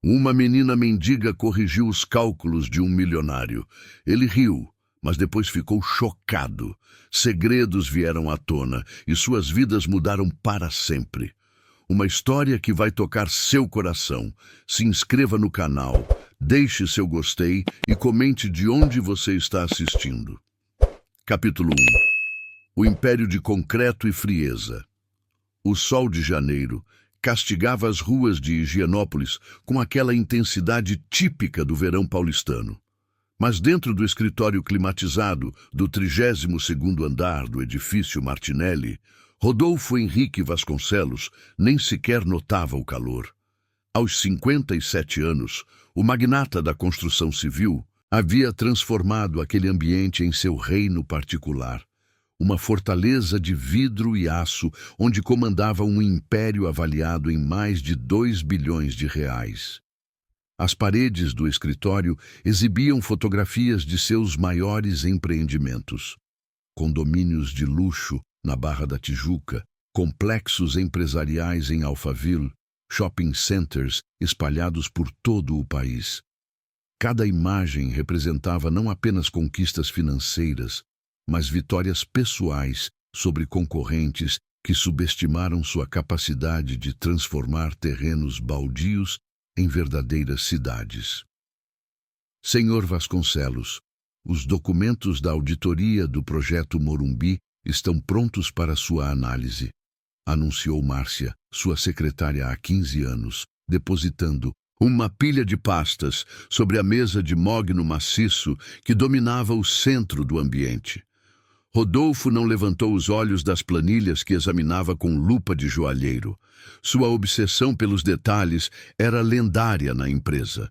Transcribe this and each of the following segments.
Uma menina mendiga corrigiu os cálculos de um milionário. Ele riu, mas depois ficou chocado. Segredos vieram à tona e suas vidas mudaram para sempre. Uma história que vai tocar seu coração. Se inscreva no canal, deixe seu gostei e comente de onde você está assistindo. Capítulo 1. O Império de Concreto e Frieza. O sol de janeiro castigava as ruas de Higienópolis com aquela intensidade típica do verão paulistano. Mas dentro do escritório climatizado do 32º andar do edifício Martinelli, Rodolfo Henrique Vasconcelos nem sequer notava o calor. Aos 57 anos, o magnata da construção civil havia transformado aquele ambiente em seu reino particular. Uma fortaleza de vidro e aço onde comandava um império avaliado em mais de 2 bilhões de reais. As paredes do escritório exibiam fotografias de seus maiores empreendimentos. Condomínios de luxo na Barra da Tijuca, complexos empresariais em Alphaville, shopping centers espalhados por todo o país. Cada imagem representava não apenas conquistas financeiras, mas vitórias pessoais sobre concorrentes que subestimaram sua capacidade de transformar terrenos baldios em verdadeiras cidades. Senhor Vasconcelos, os documentos da auditoria do projeto Morumbi estão prontos para sua análise, anunciou Márcia, sua secretária há 15 anos, depositando uma pilha de pastas sobre a mesa de mogno maciço que dominava o centro do ambiente. Rodolfo não levantou os olhos das planilhas que examinava com lupa de joalheiro. Sua obsessão pelos detalhes era lendária na empresa.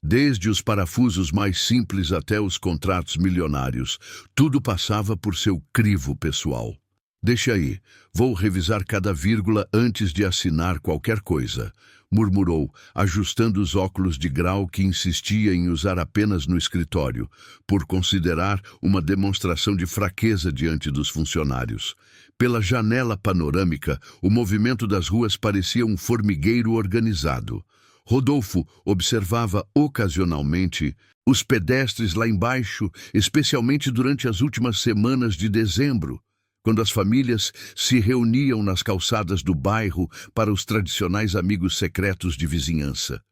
Desde os parafusos mais simples até os contratos milionários, tudo passava por seu crivo pessoal. Deixa aí, vou revisar cada vírgula antes de assinar qualquer coisa, murmurou, ajustando os óculos de grau que insistia em usar apenas no escritório, por considerar uma demonstração de fraqueza diante dos funcionários. Pela janela panorâmica, o movimento das ruas parecia um formigueiro organizado. Rodolfo observava ocasionalmente os pedestres lá embaixo, especialmente durante as últimas semanas de dezembro, quando as famílias se reuniam nas calçadas do bairro para os tradicionais amigos secretos de vizinhança.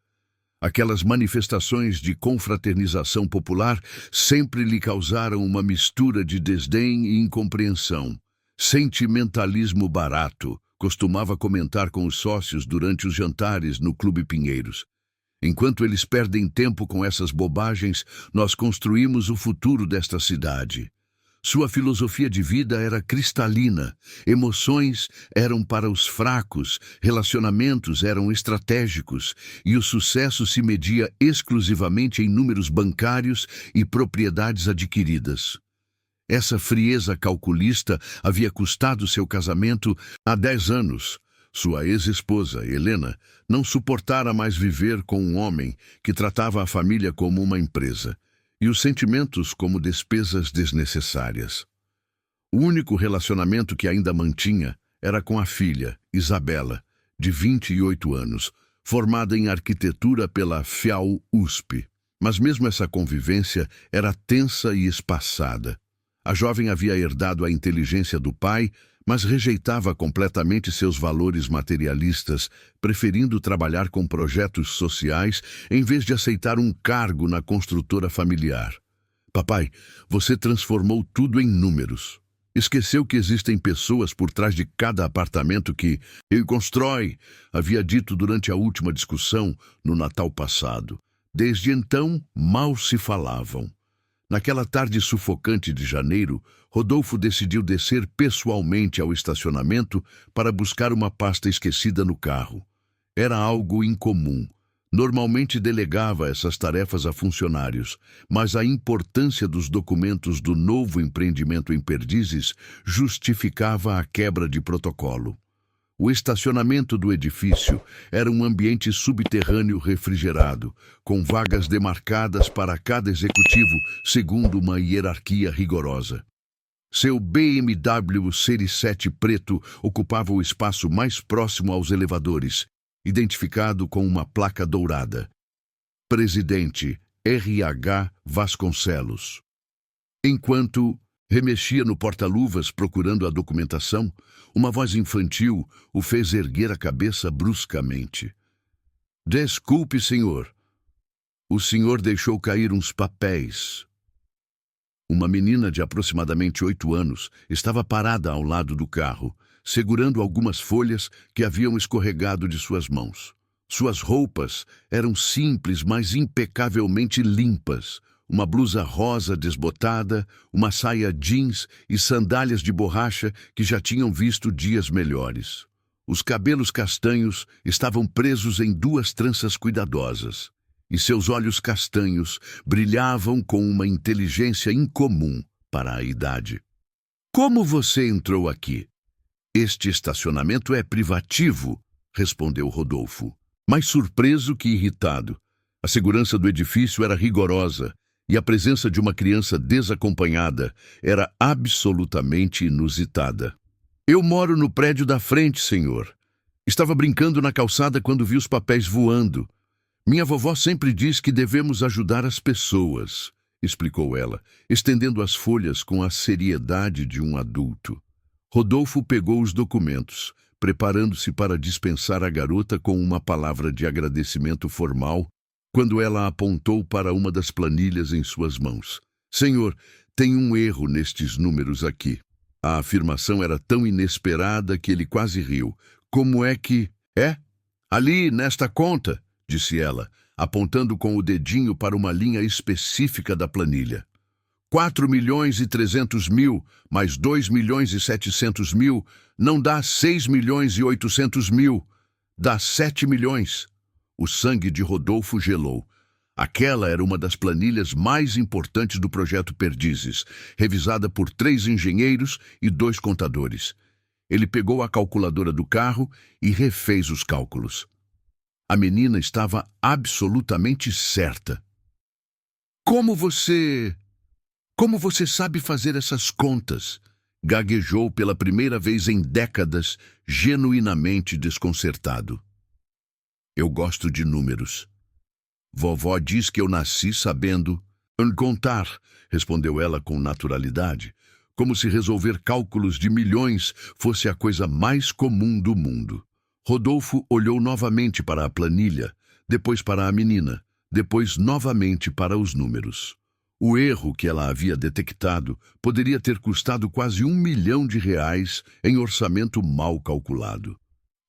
Aquelas manifestações de confraternização popular sempre lhe causaram uma mistura de desdém e incompreensão. Sentimentalismo barato, costumava comentar com os sócios durante os jantares no Clube Pinheiros. Enquanto eles perdem tempo com essas bobagens, nós construímos o futuro desta cidade. Sua filosofia de vida era cristalina, emoções eram para os fracos, relacionamentos eram estratégicos e o sucesso se media exclusivamente em números bancários e propriedades adquiridas. Essa frieza calculista havia custado seu casamento há 10 anos. Sua ex-esposa, Helena, não suportara mais viver com um homem que tratava a família como uma empresa e os sentimentos como despesas desnecessárias. O único relacionamento que ainda mantinha era com a filha, Isabela, de 28 anos, formada em arquitetura pela FIAU-USP. Mas mesmo essa convivência era tensa e espaçada. A jovem havia herdado a inteligência do pai, mas rejeitava completamente seus valores materialistas, preferindo trabalhar com projetos sociais em vez de aceitar um cargo na construtora familiar. Papai, você transformou tudo em números. Esqueceu que existem pessoas por trás de cada apartamento que ele constrói, havia dito durante a última discussão no Natal passado. Desde então, mal se falavam. Naquela tarde sufocante de janeiro, Rodolfo decidiu descer pessoalmente ao estacionamento para buscar uma pasta esquecida no carro. Era algo incomum. Normalmente delegava essas tarefas a funcionários, mas a importância dos documentos do novo empreendimento em Perdizes justificava a quebra de protocolo. O estacionamento do edifício era um ambiente subterrâneo refrigerado, com vagas demarcadas para cada executivo segundo uma hierarquia rigorosa. Seu BMW Série 7 preto ocupava o espaço mais próximo aos elevadores, identificado com uma placa dourada. Presidente R.H. Vasconcelos. Enquanto remexia no porta-luvas procurando a documentação, uma voz infantil o fez erguer a cabeça bruscamente. Desculpe, senhor. O senhor deixou cair uns papéis. Uma menina de aproximadamente 8 anos estava parada ao lado do carro, segurando algumas folhas que haviam escorregado de suas mãos. Suas roupas eram simples, mas impecavelmente limpas. Uma blusa rosa desbotada, uma saia jeans e sandálias de borracha que já tinham visto dias melhores. Os cabelos castanhos estavam presos em 2 tranças cuidadosas, e seus olhos castanhos brilhavam com uma inteligência incomum para a idade. Como você entrou aqui? Este estacionamento é privativo, respondeu Rodolfo, mais surpreso que irritado. A segurança do edifício era rigorosa, e a presença de uma criança desacompanhada era absolutamente inusitada. Eu moro no prédio da frente, senhor. Estava brincando na calçada quando vi os papéis voando. Minha vovó sempre diz que devemos ajudar as pessoas, explicou ela, estendendo as folhas com a seriedade de um adulto. Rodolfo pegou os documentos, preparando-se para dispensar a garota com uma palavra de agradecimento formal, quando ela apontou para uma das planilhas em suas mãos. Senhor, tem um erro nestes números aqui. A afirmação era tão inesperada que ele quase riu. Como é que... É? Ali, nesta conta, disse ela, apontando com o dedinho para uma linha específica da planilha. 4.300.000 mais 2.700.000 não dá 6.800.000, dá 7 milhões. O sangue de Rodolfo gelou. Aquela era uma das planilhas mais importantes do projeto Perdizes, revisada por 3 engenheiros e 2 contadores. Ele pegou a calculadora do carro e refez os cálculos. A menina estava absolutamente certa. Como você sabe fazer essas contas? Gaguejou pela primeira vez em décadas, genuinamente desconcertado. Eu gosto de números. Vovó diz que eu nasci sabendo contar, respondeu ela com naturalidade, como se resolver cálculos de milhões fosse a coisa mais comum do mundo. Rodolfo olhou novamente para a planilha, depois para a menina, depois novamente para os números. O erro que ela havia detectado poderia ter custado quase R$1 milhão em orçamento mal calculado.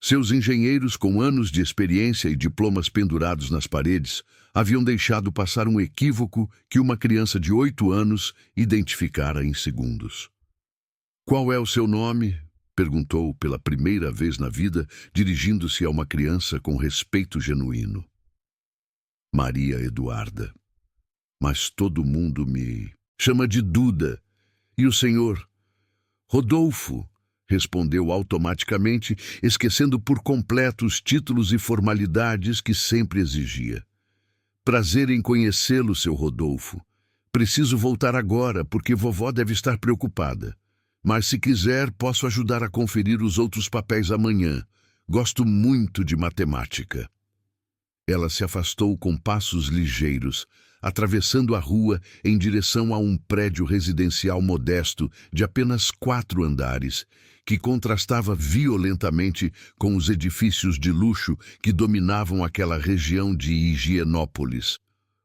Seus engenheiros, com anos de experiência e diplomas pendurados nas paredes, haviam deixado passar um equívoco que uma criança de 8 anos identificara em segundos. Qual é o seu nome? Perguntou pela primeira vez na vida, dirigindo-se a uma criança com respeito genuíno. Maria Eduarda. Mas todo mundo me chama de Duda. E o senhor? Rodolfo, respondeu automaticamente, esquecendo por completo os títulos e formalidades que sempre exigia. Prazer em conhecê-lo, seu Rodolfo. Preciso voltar agora, porque vovó deve estar preocupada. Mas se quiser, posso ajudar a conferir os outros papéis amanhã. Gosto muito de matemática. Ela se afastou com passos ligeiros, atravessando a rua em direção a um prédio residencial modesto de apenas 4 andares, que contrastava violentamente com os edifícios de luxo que dominavam aquela região de Higienópolis.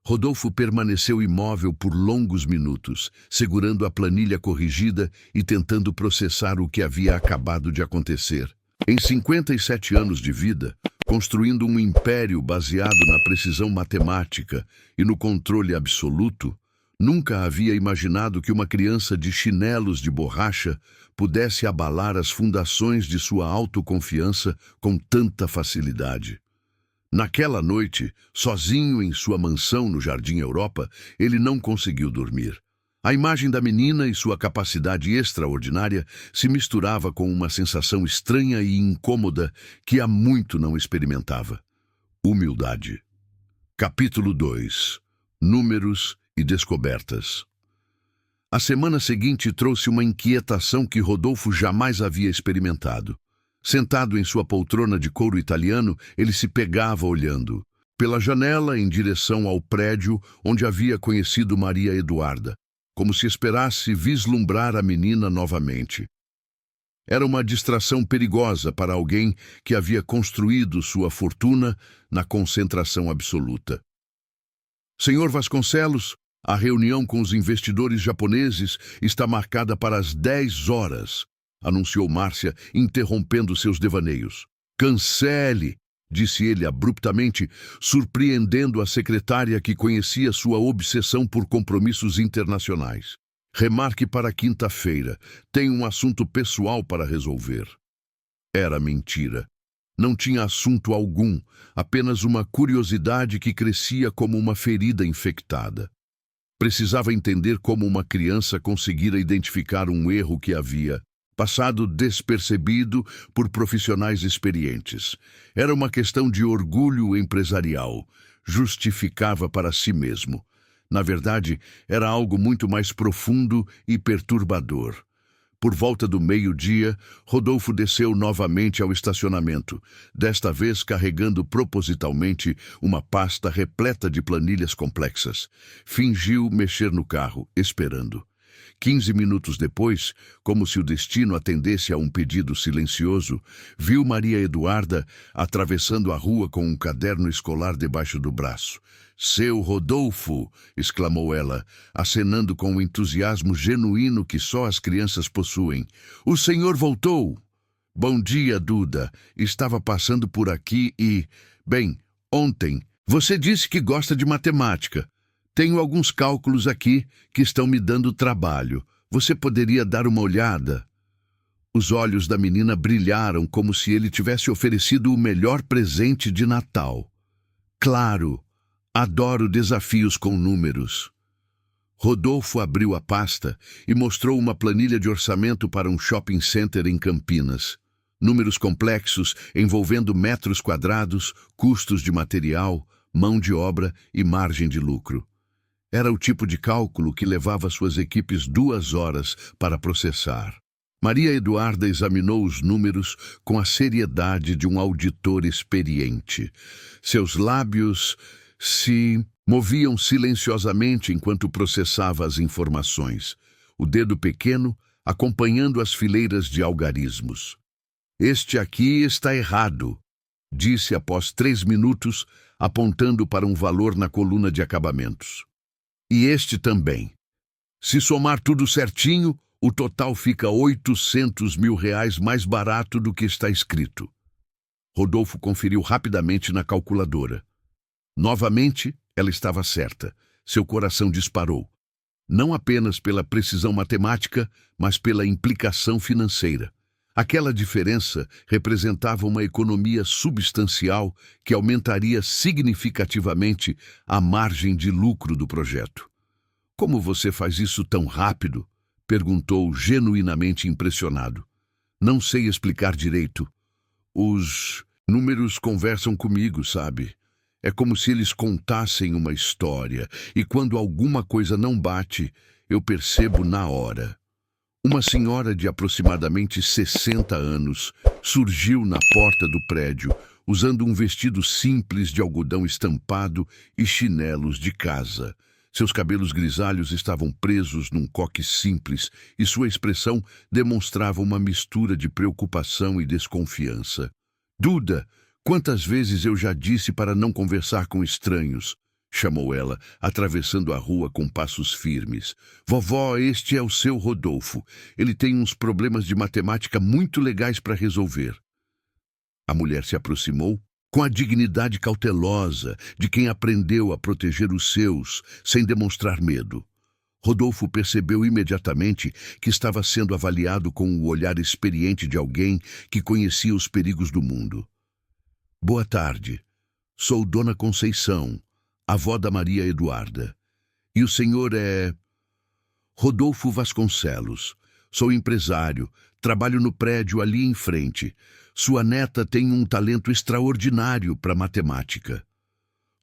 Rodolfo permaneceu imóvel por longos minutos, segurando a planilha corrigida e tentando processar o que havia acabado de acontecer. Em 57 anos de vida, construindo um império baseado na precisão matemática e no controle absoluto, nunca havia imaginado que uma criança de chinelos de borracha pudesse abalar as fundações de sua autoconfiança com tanta facilidade. Naquela noite, sozinho em sua mansão no Jardim Europa, ele não conseguiu dormir. A imagem da menina e sua capacidade extraordinária se misturava com uma sensação estranha e incômoda que há muito não experimentava. Humildade. Capítulo 2. Números e descobertas. A semana seguinte trouxe uma inquietação que Rodolfo jamais havia experimentado. Sentado em sua poltrona de couro italiano, ele se pegava olhando. pela janela em direção ao prédio onde havia conhecido Maria Eduarda, como se esperasse vislumbrar a menina novamente. Era uma distração perigosa para alguém que havia construído sua fortuna na concentração absoluta. Senhor Vasconcelos, a reunião com os investidores japoneses está marcada para as 10 horas, anunciou Márcia, interrompendo seus devaneios. Cancele, disse ele abruptamente, surpreendendo a secretária que conhecia sua obsessão por compromissos internacionais. Remarque para quinta-feira. Tenho um assunto pessoal para resolver. Era mentira. Não tinha assunto algum, apenas uma curiosidade que crescia como uma ferida infectada. Precisava entender como uma criança conseguira identificar um erro que havia passado despercebido por profissionais experientes. Era uma questão de orgulho empresarial. Justificava para si mesmo. Na verdade, era algo muito mais profundo e perturbador. Por volta do meio-dia, Rodolfo desceu novamente ao estacionamento, desta vez carregando propositalmente uma pasta repleta de planilhas complexas. Fingiu mexer no carro, esperando. 15 minutos depois, como se o destino atendesse a um pedido silencioso, viu Maria Eduarda atravessando a rua com um caderno escolar debaixo do braço. Seu Rodolfo! Exclamou ela, acenando com o entusiasmo genuíno que só as crianças possuem. O senhor voltou! Bom dia, Duda. Estava passando por aqui e... Bem, ontem, você disse que gosta de matemática. Tenho alguns cálculos aqui que estão me dando trabalho. Você poderia dar uma olhada? Os olhos da menina brilharam como se ele tivesse oferecido o melhor presente de Natal. Claro! Adoro desafios com números. Rodolfo abriu a pasta e mostrou uma planilha de orçamento para um shopping center em Campinas. Números complexos envolvendo metros quadrados, custos de material, mão de obra e margem de lucro. Era o tipo de cálculo que levava suas equipes 2 horas para processar. Maria Eduarda examinou os números com a seriedade de um auditor experiente. Seus lábios se moviam silenciosamente enquanto processava as informações, o dedo pequeno acompanhando as fileiras de algarismos. Este aqui está errado, disse após 3 minutos, apontando para um valor na coluna de acabamentos. E este também. Se somar tudo certinho, o total fica R$800 mil mais barato do que está escrito. Rodolfo conferiu rapidamente na calculadora. Novamente, ela estava certa. Seu coração disparou. Não apenas pela precisão matemática, mas pela implicação financeira. Aquela diferença representava uma economia substancial que aumentaria significativamente a margem de lucro do projeto. Como você faz isso tão rápido? Perguntou genuinamente impressionado. Não sei explicar direito. Os números conversam comigo, sabe? É como se eles contassem uma história, e quando alguma coisa não bate, eu percebo na hora. Uma senhora de aproximadamente 60 anos surgiu na porta do prédio, usando um vestido simples de algodão estampado e chinelos de casa. Seus cabelos grisalhos estavam presos num coque simples e sua expressão demonstrava uma mistura de preocupação e desconfiança. Duda, quantas vezes eu já disse para não conversar com estranhos? Chamou ela, atravessando a rua com passos firmes. Vovó, este é o seu Rodolfo. Ele tem uns problemas de matemática muito legais para resolver. A mulher se aproximou com a dignidade cautelosa de quem aprendeu a proteger os seus, sem demonstrar medo. Rodolfo percebeu imediatamente que estava sendo avaliado com o olhar experiente de alguém que conhecia os perigos do mundo. Boa tarde. Sou Dona Conceição, avó da Maria Eduarda. E o senhor é... Rodolfo Vasconcelos. Sou empresário, trabalho no prédio ali em frente. Sua neta tem um talento extraordinário para matemática.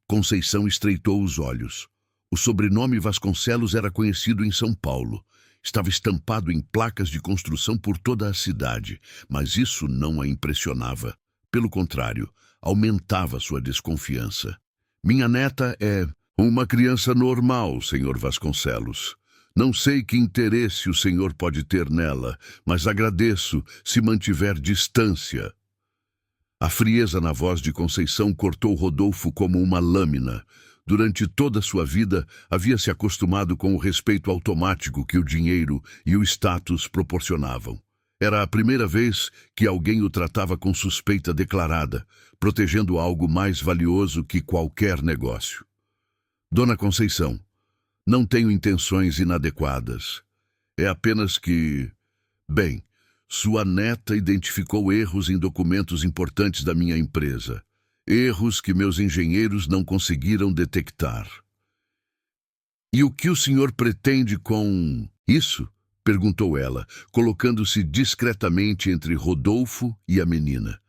Conceição estreitou os olhos. O sobrenome Vasconcelos era conhecido em São Paulo. Estava estampado em placas de construção por toda a cidade, mas isso não a impressionava. Pelo contrário, aumentava sua desconfiança. Minha neta é uma criança normal, senhor Vasconcelos. Não sei que interesse o senhor pode ter nela, mas agradeço se mantiver distância. A frieza na voz de Conceição cortou Rodolfo como uma lâmina. Durante toda sua vida, havia se acostumado com o respeito automático que o dinheiro e o status proporcionavam. Era a primeira vez que alguém o tratava com suspeita declarada, protegendo algo mais valioso que qualquer negócio. Dona Conceição, não tenho intenções inadequadas. É apenas que... Bem, sua neta identificou erros em documentos importantes da minha empresa. Erros que meus engenheiros não conseguiram detectar. E o que o senhor pretende com isso? Perguntou ela, colocando-se discretamente entre Rodolfo e a menina.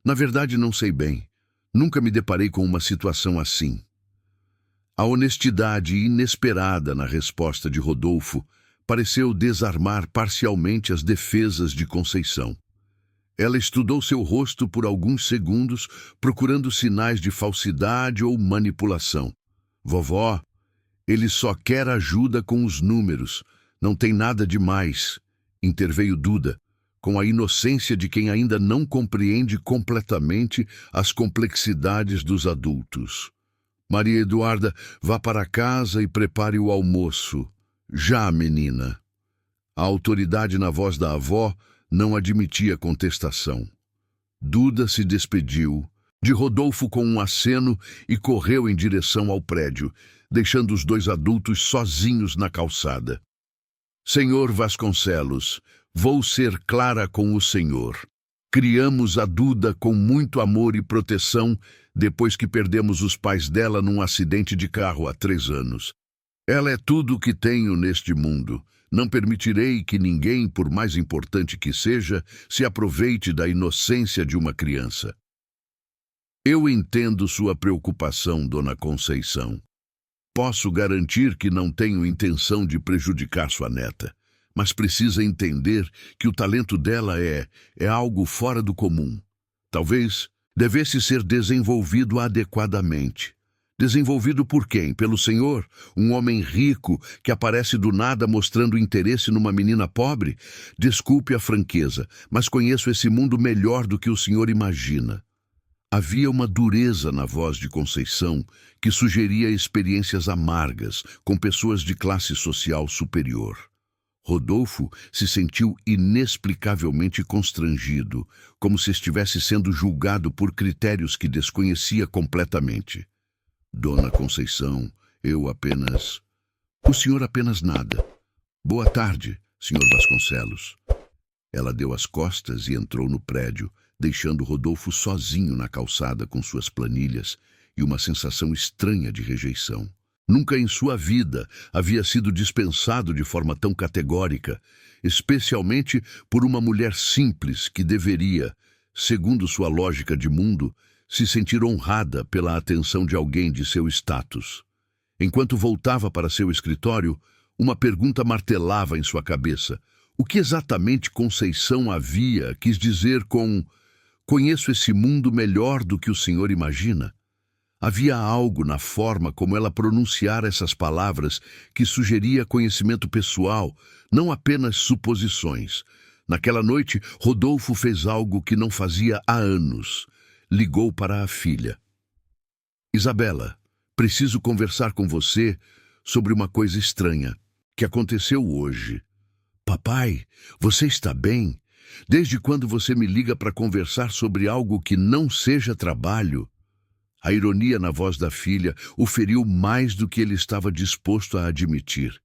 Na verdade, não sei bem. Nunca me deparei com uma situação assim. A honestidade inesperada na resposta de Rodolfo pareceu desarmar parcialmente as defesas de Conceição. Ela estudou seu rosto por alguns segundos, procurando sinais de falsidade ou manipulação. Vovó, ele só quer ajuda com os números. Não tem nada de mais, interveio Duda, com a inocência de quem ainda não compreende completamente as complexidades dos adultos. Maria Eduarda, vá para casa e prepare o almoço. Já, menina. A autoridade na voz da avó não admitia contestação. Duda se despediu de Rodolfo com um aceno e correu em direção ao prédio, deixando os dois adultos sozinhos na calçada. Senhor Vasconcelos, vou ser clara com o senhor. Criamos a Duda com muito amor e proteção depois que perdemos os pais dela num acidente de carro há 3 anos. Ela é tudo o que tenho neste mundo. Não permitirei que ninguém, por mais importante que seja, se aproveite da inocência de uma criança. Eu entendo sua preocupação, Dona Conceição. Posso garantir que não tenho intenção de prejudicar sua neta, mas precisa entender que o talento dela é algo fora do comum. Talvez devesse ser desenvolvido adequadamente. Desenvolvido por quem? Pelo senhor? Um homem rico que aparece do nada mostrando interesse numa menina pobre? Desculpe a franqueza, mas conheço esse mundo melhor do que o senhor imagina. Havia uma dureza na voz de Conceição que sugeria experiências amargas com pessoas de classe social superior. Rodolfo se sentiu inexplicavelmente constrangido, como se estivesse sendo julgado por critérios que desconhecia completamente. Dona Conceição, O senhor apenas nada. Boa tarde, senhor Vasconcelos. Ela deu as costas e entrou no prédio, deixando Rodolfo sozinho na calçada com suas planilhas e uma sensação estranha de rejeição. Nunca em sua vida havia sido dispensado de forma tão categórica, especialmente por uma mulher simples que deveria, segundo sua lógica de mundo, se sentir honrada pela atenção de alguém de seu status. Enquanto voltava para seu escritório, uma pergunta martelava em sua cabeça. O que exatamente Conceição quis dizer com "conheço esse mundo melhor do que o senhor imagina"? Havia algo na forma como ela pronunciara essas palavras que sugeria conhecimento pessoal, não apenas suposições. Naquela noite, Rodolfo fez algo que não fazia há anos. Ligou para a filha. Isabela, preciso conversar com você sobre uma coisa estranha que aconteceu hoje. Papai, você está bem? Desde quando você me liga para conversar sobre algo que não seja trabalho? A ironia na voz da filha o feriu mais do que ele estava disposto a admitir.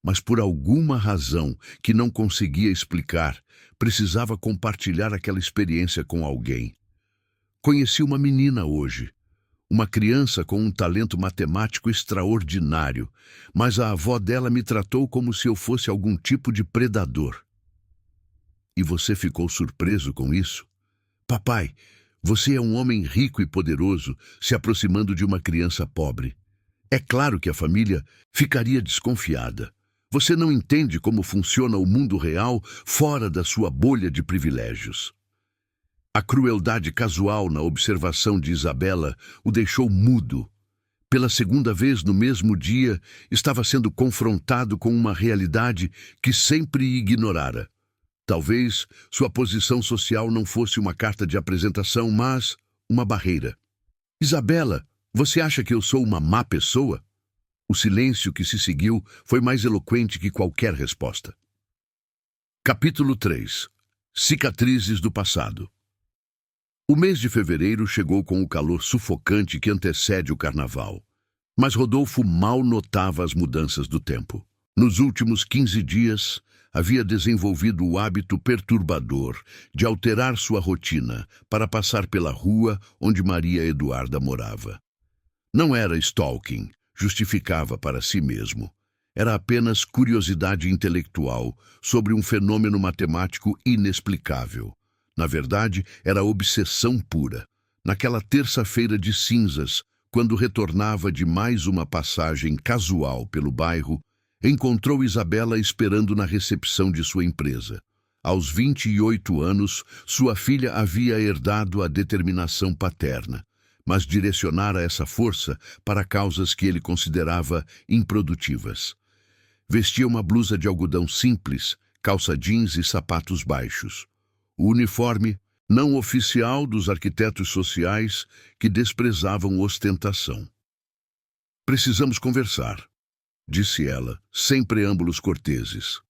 Mas por alguma razão que não conseguia explicar, precisava compartilhar aquela experiência com alguém. Conheci uma menina hoje, uma criança com um talento matemático extraordinário, mas a avó dela me tratou como se eu fosse algum tipo de predador. E você ficou surpreso com isso? Papai, você é um homem rico e poderoso se aproximando de uma criança pobre. É claro que a família ficaria desconfiada. Você não entende como funciona o mundo real fora da sua bolha de privilégios. A crueldade casual na observação de Isabela o deixou mudo. Pela segunda vez no mesmo dia, estava sendo confrontado com uma realidade que sempre ignorara. Talvez sua posição social não fosse uma carta de apresentação, mas uma barreira. Isabela, você acha que eu sou uma má pessoa? O silêncio que se seguiu foi mais eloquente que qualquer resposta. Capítulo 3. Cicatrizes do passado. O mês de fevereiro chegou com o calor sufocante que antecede o carnaval. Mas Rodolfo mal notava as mudanças do tempo. Nos últimos 15 dias, havia desenvolvido o hábito perturbador de alterar sua rotina para passar pela rua onde Maria Eduarda morava. Não era stalking, justificava para si mesmo. Era apenas curiosidade intelectual sobre um fenômeno matemático inexplicável. Na verdade, era obsessão pura. Naquela terça-feira de cinzas, quando retornava de mais uma passagem casual pelo bairro, encontrou Isabela esperando na recepção de sua empresa. Aos 28 anos, sua filha havia herdado a determinação paterna, mas direcionara essa força para causas que ele considerava improdutivas. Vestia uma blusa de algodão simples, calça jeans e sapatos baixos. O uniforme não oficial dos arquitetos sociais que desprezavam ostentação. Precisamos conversar, disse ela, sem preâmbulos corteses.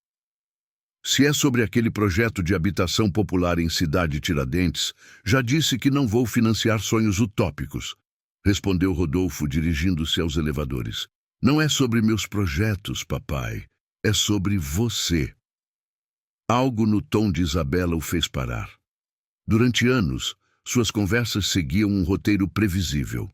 Se é sobre aquele projeto de habitação popular em Cidade Tiradentes, já disse que não vou financiar sonhos utópicos, respondeu Rodolfo dirigindo-se aos elevadores. Não é sobre meus projetos, papai, é sobre você. Algo no tom de Isabela o fez parar. Durante anos, suas conversas seguiam um roteiro previsível.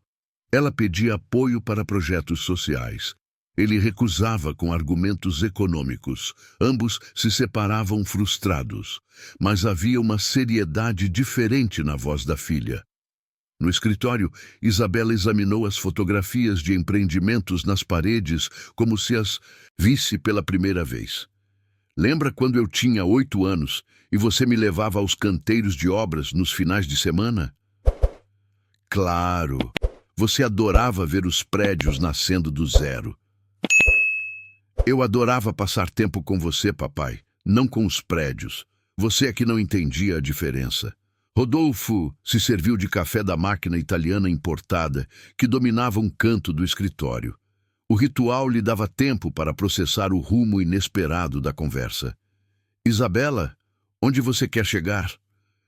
Ela pedia apoio para projetos sociais. Ele recusava com argumentos econômicos. Ambos se separavam frustrados. Mas havia uma seriedade diferente na voz da filha. No escritório, Isabela examinou as fotografias de empreendimentos nas paredes como se as visse pela primeira vez. Lembra quando eu tinha 8 anos e você me levava aos canteiros de obras nos finais de semana? Claro, você adorava ver os prédios nascendo do zero. Eu adorava passar tempo com você, papai, não com os prédios. Você é que não entendia a diferença. Rodolfo se serviu de café da máquina italiana importada, que dominava um canto do escritório. O ritual lhe dava tempo para processar o rumo inesperado da conversa. Isabela, onde você quer chegar?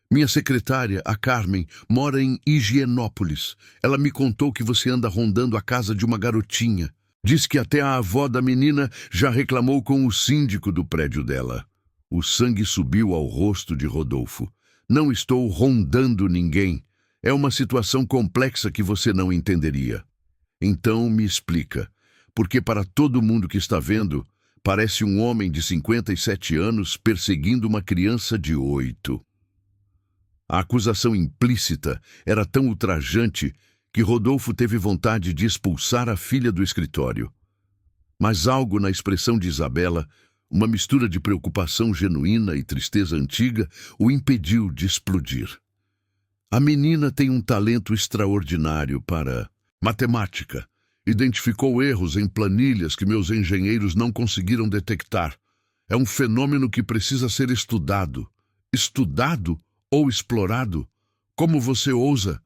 Minha secretária, a Carmen, mora em Higienópolis. Ela me contou que você anda rondando a casa de uma garotinha. Diz que até a avó da menina já reclamou com o síndico do prédio dela. O sangue subiu ao rosto de Rodolfo. Não estou rondando ninguém. É uma situação complexa que você não entenderia. Então me explica. Porque para todo mundo que está vendo, parece um homem de 57 anos perseguindo uma criança de 8. A acusação implícita era tão ultrajante que Rodolfo teve vontade de expulsar a filha do escritório. Mas algo na expressão de Isabela, uma mistura de preocupação genuína e tristeza antiga, o impediu de explodir. A menina tem um talento extraordinário para matemática. Identificou erros em planilhas que meus engenheiros não conseguiram detectar. É um fenômeno que precisa ser estudado. Estudado ou explorado? Como você ousa?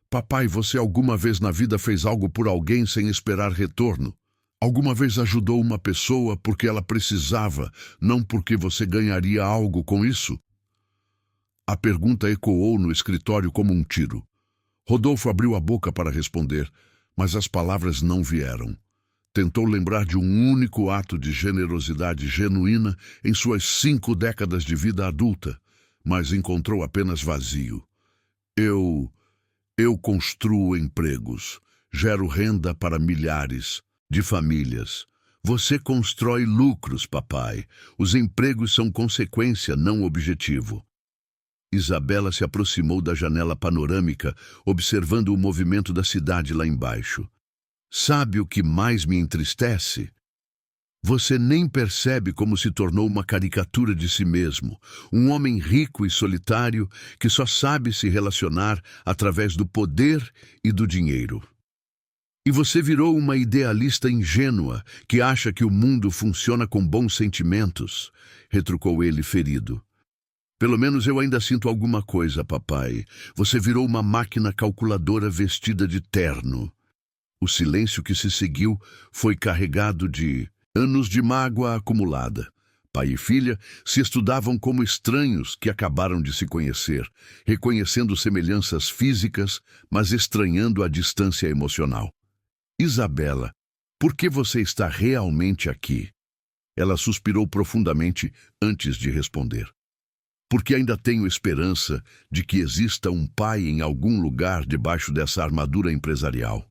Papai, você alguma vez na vida fez algo por alguém sem esperar retorno? Alguma vez ajudou uma pessoa porque ela precisava, não porque você ganharia algo com isso? A pergunta ecoou no escritório como um tiro. Rodolfo abriu a boca para responder, mas as palavras não vieram. Tentou lembrar de um único ato de generosidade genuína em suas 5 décadas de vida adulta, mas encontrou apenas vazio. Eu construo empregos, gero renda para milhares de famílias. Você constrói lucros, papai. Os empregos são consequência, não objetivo. Isabela se aproximou da janela panorâmica, observando o movimento da cidade lá embaixo. Sabe o que mais me entristece? Você nem percebe como se tornou uma caricatura de si mesmo, um homem rico e solitário que só sabe se relacionar através do poder e do dinheiro. E você virou uma idealista ingênua que acha que o mundo funciona com bons sentimentos, retrucou ele ferido. Pelo menos eu ainda sinto alguma coisa, papai. Você virou uma máquina calculadora vestida de terno. O silêncio que se seguiu foi carregado de anos de mágoa acumulada. Pai e filha se estudavam como estranhos que acabaram de se conhecer, reconhecendo semelhanças físicas, mas estranhando a distância emocional. Isabela, por que você está realmente aqui? Ela suspirou profundamente antes de responder. Porque ainda tenho esperança de que exista um pai em algum lugar debaixo dessa armadura empresarial.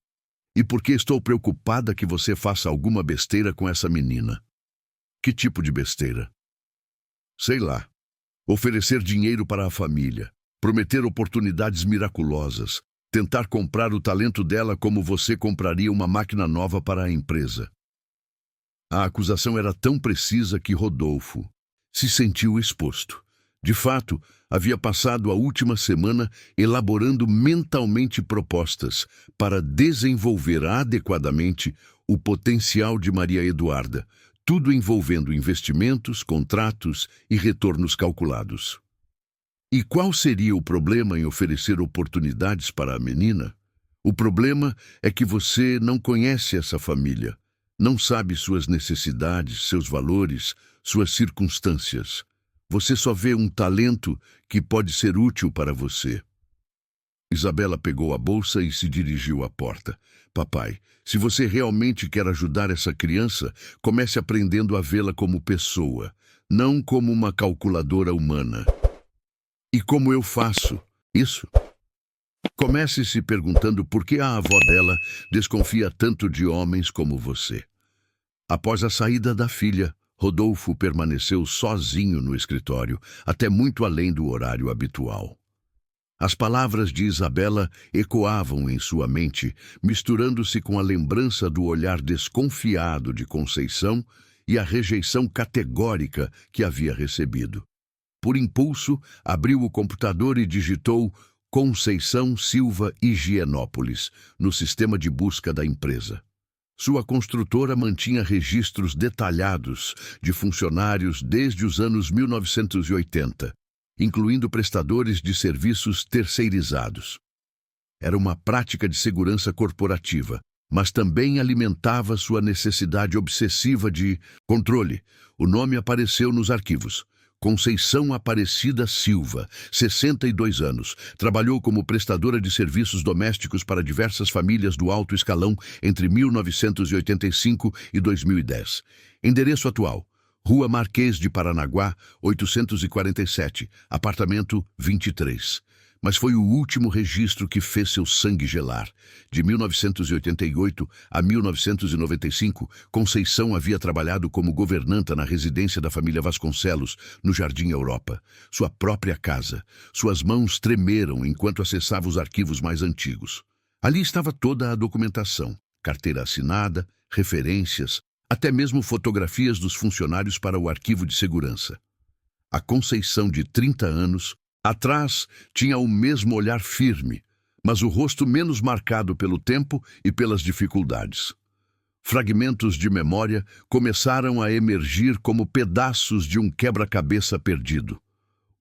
E porque estou preocupada que você faça alguma besteira com essa menina. Que tipo de besteira? Sei lá. Oferecer dinheiro para a família, prometer oportunidades miraculosas, tentar comprar o talento dela como você compraria uma máquina nova para a empresa. A acusação era tão precisa que Rodolfo se sentiu exposto. De fato, havia passado a última semana elaborando mentalmente propostas para desenvolver adequadamente o potencial de Maria Eduarda, tudo envolvendo investimentos, contratos e retornos calculados. E qual seria o problema em oferecer oportunidades para a menina? O problema é que você não conhece essa família, não sabe suas necessidades, seus valores, suas circunstâncias. Você só vê um talento que pode ser útil para você. Isabela pegou a bolsa e se dirigiu à porta. Papai, se você realmente quer ajudar essa criança, comece aprendendo a vê-la como pessoa, não como uma calculadora humana. E como eu faço isso? Comece se perguntando por que a avó dela desconfia tanto de homens como você. Após a saída da filha, Rodolfo permaneceu sozinho no escritório, até muito além do horário habitual. As palavras de Isabela ecoavam em sua mente, misturando-se com a lembrança do olhar desconfiado de Conceição e a rejeição categórica que havia recebido. Por impulso, abriu o computador e digitou Conceição Silva Higienópolis no sistema de busca da empresa. Sua construtora mantinha registros detalhados de funcionários desde os anos 1980, incluindo prestadores de serviços terceirizados. Era uma prática de segurança corporativa, mas também alimentava sua necessidade obsessiva de controle. O nome apareceu nos arquivos. Conceição Aparecida Silva, 62 anos, trabalhou como prestadora de serviços domésticos para diversas famílias do alto escalão entre 1985 e 2010. Endereço atual: Rua Marquês de Paranaguá, 847, apartamento 23. Mas foi o último registro que fez seu sangue gelar. De 1988 a 1995, Conceição havia trabalhado como governanta na residência da família Vasconcelos, no Jardim Europa. Sua própria casa. Suas mãos tremeram enquanto acessava os arquivos mais antigos. Ali estava toda a documentação, carteira assinada, referências, até mesmo fotografias dos funcionários para o arquivo de segurança. A Conceição de 30 anos, atrás, tinha o mesmo olhar firme, mas o rosto menos marcado pelo tempo e pelas dificuldades. Fragmentos de memória começaram a emergir como pedaços de um quebra-cabeça perdido.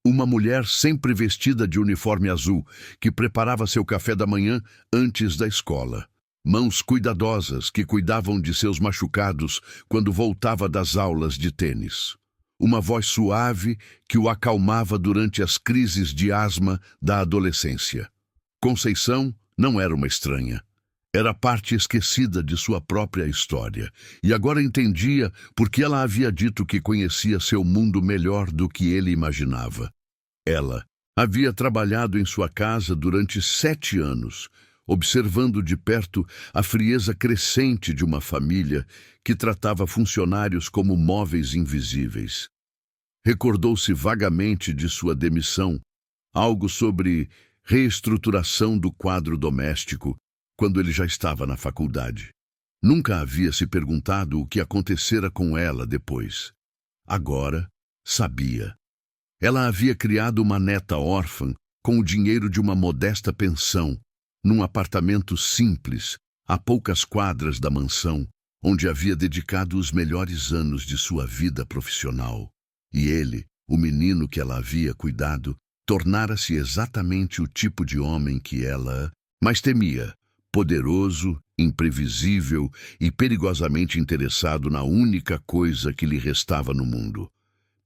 Uma mulher sempre vestida de uniforme azul, que preparava seu café da manhã antes da escola. Mãos cuidadosas que cuidavam de seus machucados quando voltava das aulas de tênis. Uma voz suave que o acalmava durante as crises de asma da adolescência. Conceição não era uma estranha. Era parte esquecida de sua própria história, e agora entendia por que ela havia dito que conhecia seu mundo melhor do que ele imaginava. Ela havia trabalhado em sua casa durante 7 anos, observando de perto a frieza crescente de uma família que tratava funcionários como móveis invisíveis. Recordou-se vagamente de sua demissão, algo sobre reestruturação do quadro doméstico, quando ele já estava na faculdade. Nunca havia se perguntado o que acontecera com ela depois. Agora, sabia. Ela havia criado uma neta órfã com o dinheiro de uma modesta pensão, num apartamento simples, a poucas quadras da mansão, onde havia dedicado os melhores anos de sua vida profissional. E ele, o menino que ela havia cuidado, tornara-se exatamente o tipo de homem que ela mais temia, poderoso, imprevisível e perigosamente interessado na única coisa que lhe restava no mundo.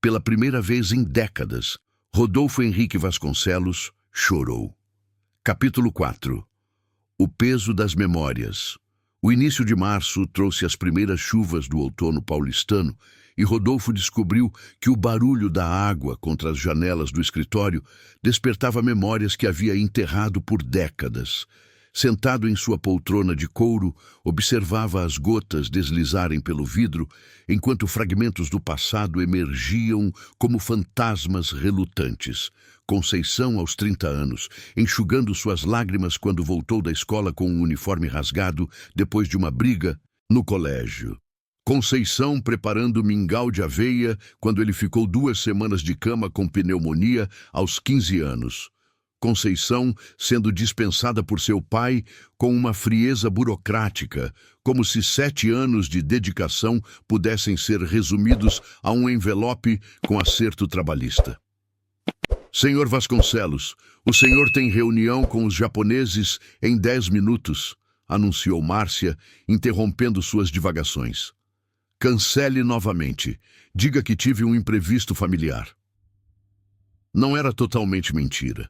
Pela primeira vez em décadas, Rodolfo Henrique Vasconcelos chorou. Capítulo 4. O peso das memórias. O início de março trouxe as primeiras chuvas do outono paulistano e Rodolfo descobriu que o barulho da água contra as janelas do escritório despertava memórias que havia enterrado por décadas. Sentado em sua poltrona de couro, observava as gotas deslizarem pelo vidro, enquanto fragmentos do passado emergiam como fantasmas relutantes. Conceição, aos 30 anos, enxugando suas lágrimas quando voltou da escola com um uniforme rasgado depois de uma briga no colégio. Conceição preparando mingau de aveia quando ele ficou 2 semanas de cama com pneumonia aos 15 anos. Conceição sendo dispensada por seu pai com uma frieza burocrática, como se 7 anos de dedicação pudessem ser resumidos a um envelope com acerto trabalhista. Senhor Vasconcelos, o senhor tem reunião com os japoneses em 10 minutos, anunciou Márcia, interrompendo suas divagações. Cancele novamente. Diga que tive um imprevisto familiar. Não era totalmente mentira.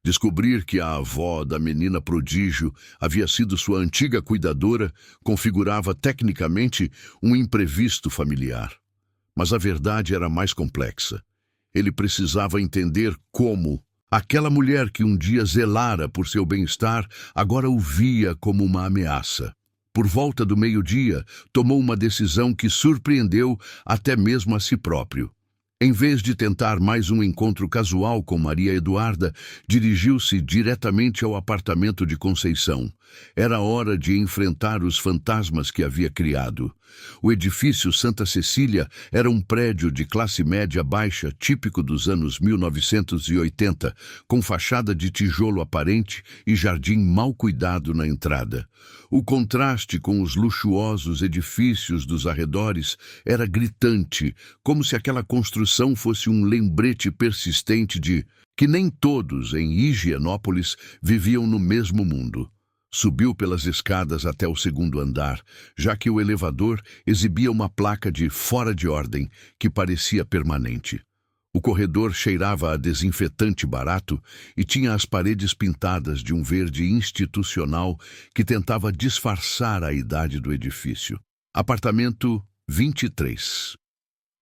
Descobrir que a avó da menina prodígio havia sido sua antiga cuidadora configurava tecnicamente um imprevisto familiar. Mas a verdade era mais complexa. Ele precisava entender como aquela mulher que um dia zelara por seu bem-estar agora o via como uma ameaça. Por volta do meio-dia, tomou uma decisão que surpreendeu até mesmo a si próprio. Em vez de tentar mais um encontro casual com Maria Eduarda, dirigiu-se diretamente ao apartamento de Conceição. Era hora de enfrentar os fantasmas que havia criado. O edifício Santa Cecília era um prédio de classe média baixa típico dos anos 1980, com fachada de tijolo aparente e jardim mal cuidado na entrada. O contraste com os luxuosos edifícios dos arredores era gritante, como se aquela construção fosse um lembrete persistente de que nem todos em Higienópolis viviam no mesmo mundo. Subiu pelas escadas até o 2º andar, já que o elevador exibia uma placa de fora de ordem que parecia permanente. O corredor cheirava a desinfetante barato e tinha as paredes pintadas de um verde institucional que tentava disfarçar a idade do edifício. Apartamento 23.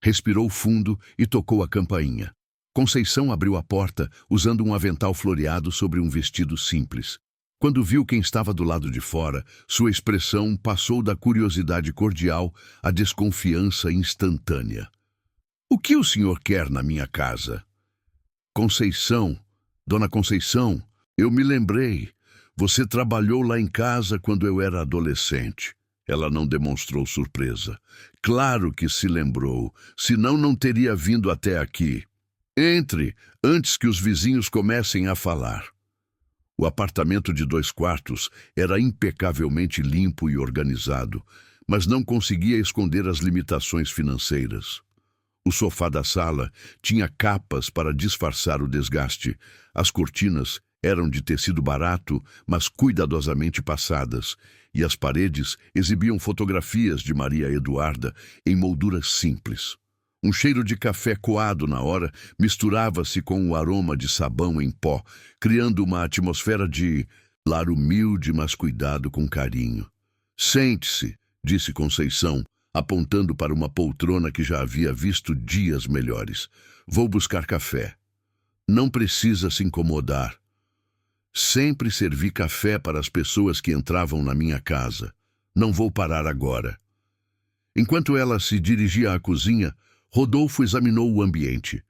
Respirou fundo e tocou a campainha. Conceição abriu a porta usando um avental floreado sobre um vestido simples. Quando viu quem estava do lado de fora, sua expressão passou da curiosidade cordial à desconfiança instantânea. O que o senhor quer na minha casa? Conceição, dona Conceição, eu me lembrei. Você trabalhou lá em casa quando eu era adolescente. Ela não demonstrou surpresa. Claro que se lembrou, senão não teria vindo até aqui. Entre, antes que os vizinhos comecem a falar. O apartamento de 2 quartos era impecavelmente limpo e organizado, mas não conseguia esconder as limitações financeiras. O sofá da sala tinha capas para disfarçar o desgaste. As cortinas eram de tecido barato, mas cuidadosamente passadas, e as paredes exibiam fotografias de Maria Eduarda em molduras simples. Um cheiro de café coado na hora misturava-se com o aroma de sabão em pó, criando uma atmosfera de lar humilde, mas cuidado com carinho. Sente-se, disse Conceição, apontando para uma poltrona que já havia visto dias melhores. Vou buscar café. Não precisa se incomodar. Sempre servi café para as pessoas que entravam na minha casa. Não vou parar agora. Enquanto ela se dirigia à cozinha, Rodolfo examinou o ambiente.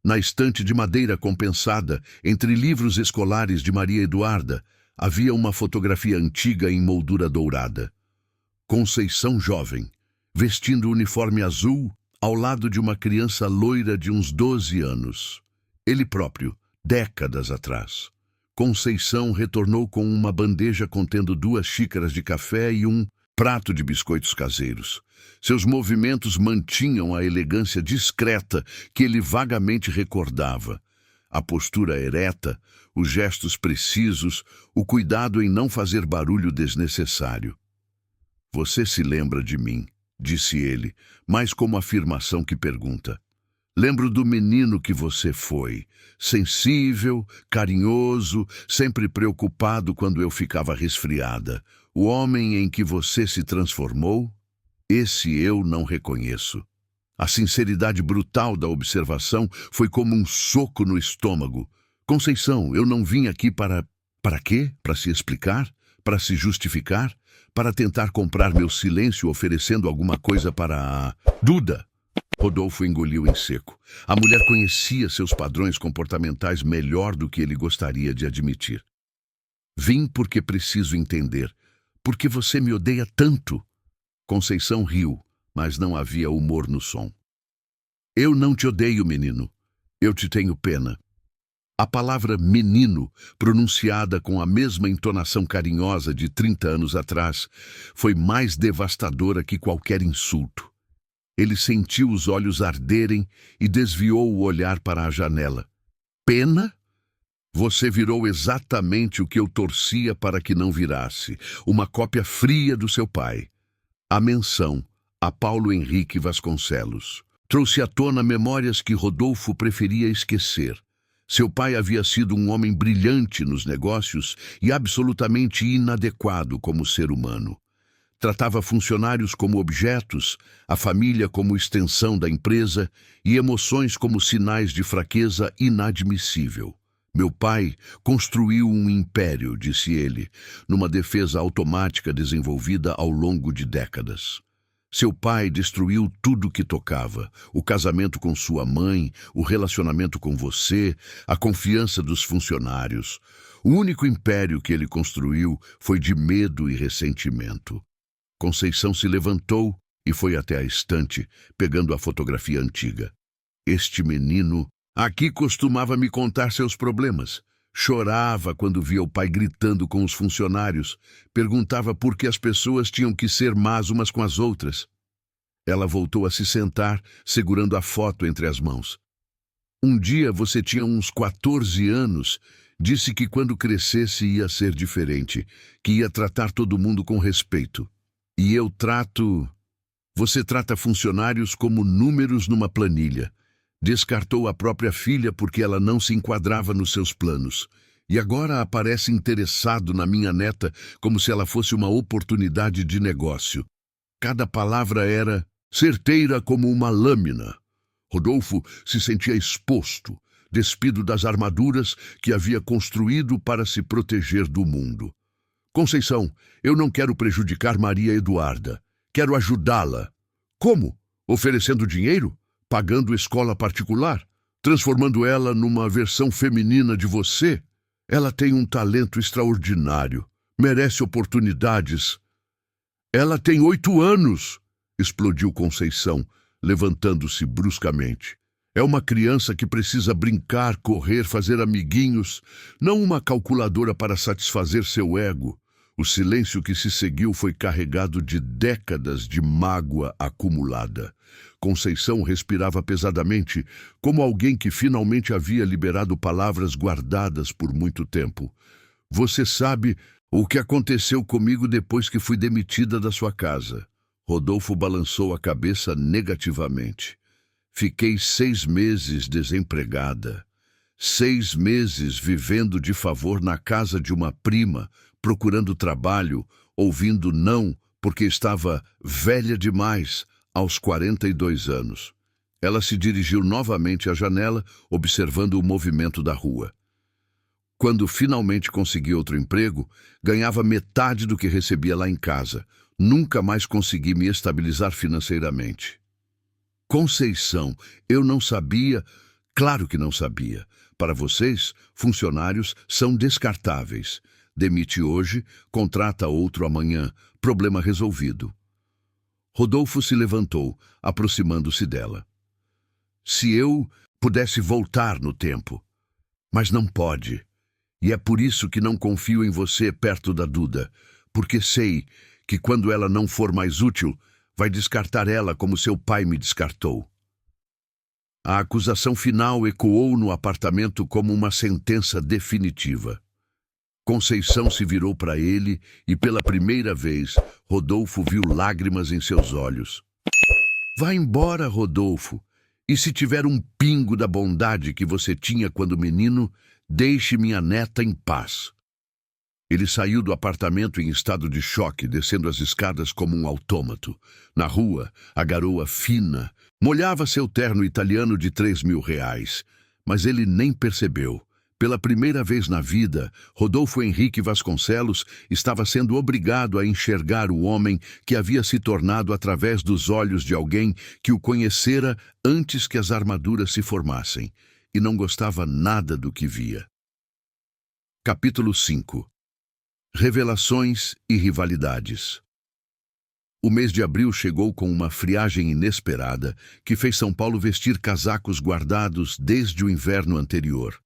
Na estante de madeira compensada, entre livros escolares de Maria Eduarda, havia uma fotografia antiga em moldura dourada. Conceição jovem, vestindo uniforme azul, ao lado de uma criança loira de uns 12 anos. Ele próprio, décadas atrás. Conceição retornou com uma bandeja contendo 2 xícaras de café e um prato de biscoitos caseiros. Seus movimentos mantinham a elegância discreta que ele vagamente recordava. A postura ereta, os gestos precisos, o cuidado em não fazer barulho desnecessário. "Você se lembra de mim", disse ele, mais como afirmação que pergunta. "Lembro do menino que você foi, sensível, carinhoso, sempre preocupado quando eu ficava resfriada. O homem em que você se transformou? Esse eu não reconheço." A sinceridade brutal da observação foi como um soco no estômago. "Conceição, eu não vim aqui para... Para quê? Para se explicar? Para se justificar? Para tentar comprar meu silêncio oferecendo alguma coisa para a... Duda!" Rodolfo engoliu em seco. A mulher conhecia seus padrões comportamentais melhor do que ele gostaria de admitir. "Vim porque preciso entender. Por que você me odeia tanto?" Conceição riu, mas não havia humor no som. "Eu não te odeio, menino. Eu te tenho pena." A palavra menino, pronunciada com a mesma entonação carinhosa de 30 anos atrás, foi mais devastadora que qualquer insulto. Ele sentiu os olhos arderem e desviou o olhar para a janela. "Pena? Você virou exatamente o que eu torcia para que não virasse, uma cópia fria do seu pai." A menção a Paulo Henrique Vasconcelos trouxe à tona memórias que Rodolfo preferia esquecer. Seu pai havia sido um homem brilhante nos negócios e absolutamente inadequado como ser humano. Tratava funcionários como objetos, a família como extensão da empresa e emoções como sinais de fraqueza inadmissível. "Meu pai construiu um império", disse ele, numa defesa automática desenvolvida ao longo de décadas. Seu pai destruiu tudo que tocava: o casamento com sua mãe, o relacionamento com você, a confiança dos funcionários. O único império que ele construiu foi de medo e ressentimento. Conceição se levantou e foi até a estante, pegando a fotografia antiga. Este menino aqui costumava me contar seus problemas. Chorava quando via o pai gritando com os funcionários. Perguntava por que as pessoas tinham que ser más umas com as outras. Ela voltou a se sentar, segurando a foto entre as mãos. Um dia você tinha uns 14 anos. Disse que quando crescesse ia ser diferente, que ia tratar todo mundo com respeito. E eu trato... Você trata funcionários como números numa planilha. Descartou a própria filha porque ela não se enquadrava nos seus planos. E agora aparece interessado na minha neta como se ela fosse uma oportunidade de negócio. Cada palavra era certeira como uma lâmina. Rodolfo se sentia exposto, despido das armaduras que havia construído para se proteger do mundo. Conceição, eu não quero prejudicar Maria Eduarda. Quero ajudá-la. Como? Oferecendo dinheiro? Pagando escola particular? Transformando ela numa versão feminina de você? Ela tem um talento extraordinário. Merece oportunidades. Ela tem 8 anos, explodiu Conceição, levantando-se bruscamente. É uma criança que precisa brincar, correr, fazer amiguinhos, não uma calculadora para satisfazer seu ego. O silêncio que se seguiu foi carregado de décadas de mágoa acumulada. Conceição respirava pesadamente, como alguém que finalmente havia liberado palavras guardadas por muito tempo. Você sabe o que aconteceu comigo depois que fui demitida da sua casa? Rodolfo balançou a cabeça negativamente. Fiquei 6 meses desempregada. 6 meses vivendo de favor na casa de uma prima, procurando trabalho, ouvindo não, porque estava velha demais, aos 42 anos. Ela se dirigiu novamente à janela, observando o movimento da rua. Quando finalmente consegui outro emprego, ganhava metade do que recebia lá em casa. Nunca mais consegui me estabilizar financeiramente. Conceição, eu não sabia... Claro que não sabia. Para vocês, funcionários são descartáveis. Demite hoje, contrata outro amanhã. Problema resolvido. Rodolfo se levantou, aproximando-se dela. Se eu pudesse voltar no tempo, mas não pode. E é por isso que não confio em você perto da Duda, porque sei que quando ela não for mais útil, vai descartar ela como seu pai me descartou. A acusação final ecoou no apartamento como uma sentença definitiva. Conceição se virou para ele e, pela primeira vez, Rodolfo viu lágrimas em seus olhos. Vá embora, Rodolfo, e se tiver um pingo da bondade que você tinha quando menino, deixe minha neta em paz. Ele saiu do apartamento em estado de choque, descendo as escadas como um autômato. Na rua, a garoa fina molhava seu terno italiano de R$3.000, mas ele nem percebeu. Pela primeira vez na vida, Rodolfo Henrique Vasconcelos estava sendo obrigado a enxergar o homem que havia se tornado através dos olhos de alguém que o conhecera antes que as armaduras se formassem, e não gostava nada do que via. Capítulo 5. Revelações e rivalidades. O mês de abril chegou com uma friagem inesperada que fez São Paulo vestir casacos guardados desde o inverno anterior.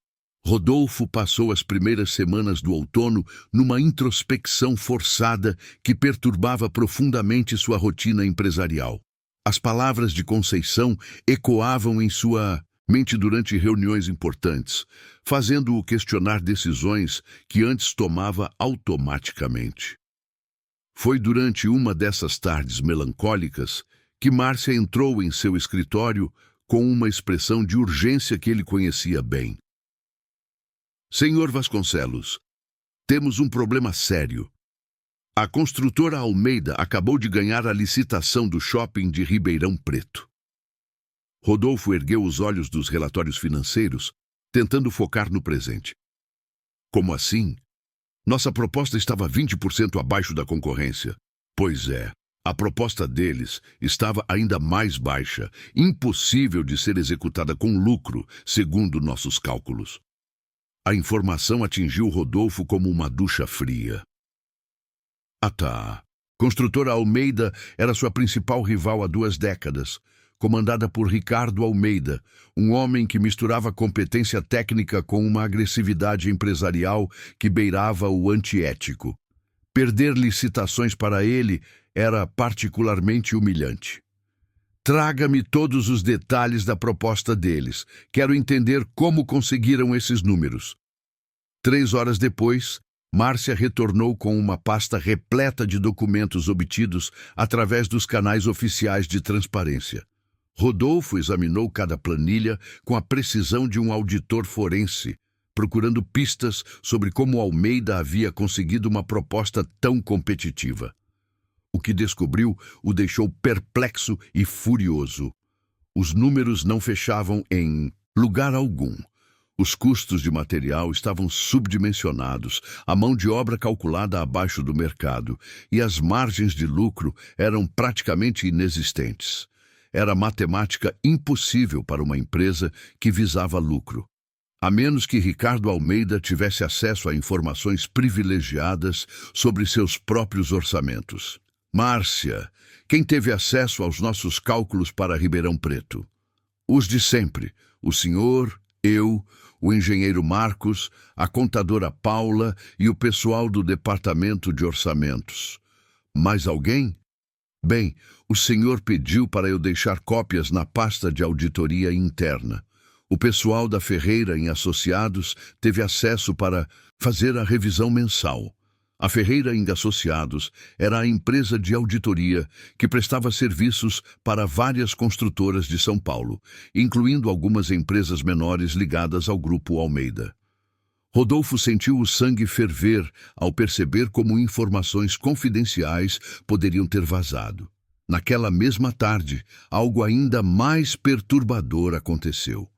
Rodolfo passou as primeiras semanas do outono numa introspecção forçada que perturbava profundamente sua rotina empresarial. As palavras de Conceição ecoavam em sua mente durante reuniões importantes, fazendo-o questionar decisões que antes tomava automaticamente. Foi durante uma dessas tardes melancólicas que Márcia entrou em seu escritório com uma expressão de urgência que ele conhecia bem. Senhor Vasconcelos, temos um problema sério. A construtora Almeida acabou de ganhar a licitação do shopping de Ribeirão Preto. Rodolfo ergueu os olhos dos relatórios financeiros, tentando focar no presente. Como assim? Nossa proposta estava 20% abaixo da concorrência. Pois é, a proposta deles estava ainda mais baixa, impossível de ser executada com lucro, segundo nossos cálculos. A informação atingiu Rodolfo como uma ducha fria. Ah tá. Construtora Almeida era sua principal rival há 2 décadas, comandada por Ricardo Almeida, um homem que misturava competência técnica com uma agressividade empresarial que beirava o antiético. Perder licitações para ele era particularmente humilhante. Traga-me todos os detalhes da proposta deles. Quero entender como conseguiram esses números. 3 horas depois, Márcia retornou com uma pasta repleta de documentos obtidos através dos canais oficiais de transparência. Rodolfo examinou cada planilha com a precisão de um auditor forense, procurando pistas sobre como Almeida havia conseguido uma proposta tão competitiva. O que descobriu o deixou perplexo e furioso. Os números não fechavam em lugar algum. Os custos de material estavam subdimensionados, a mão de obra calculada abaixo do mercado, e as margens de lucro eram praticamente inexistentes. Era matemática impossível para uma empresa que visava lucro, a menos que Ricardo Almeida tivesse acesso a informações privilegiadas sobre seus próprios orçamentos. Márcia, quem teve acesso aos nossos cálculos para Ribeirão Preto? Os de sempre, o senhor, eu, o engenheiro Marcos, a contadora Paula e o pessoal do departamento de orçamentos. Mais alguém? Bem, o senhor pediu para eu deixar cópias na pasta de auditoria interna. O pessoal da Ferreira em Associados teve acesso para fazer a revisão mensal. A Ferreira em Associados era a empresa de auditoria que prestava serviços para várias construtoras de São Paulo, incluindo algumas empresas menores ligadas ao Grupo Almeida. Rodolfo sentiu o sangue ferver ao perceber como informações confidenciais poderiam ter vazado. Naquela mesma tarde, algo ainda mais perturbador aconteceu.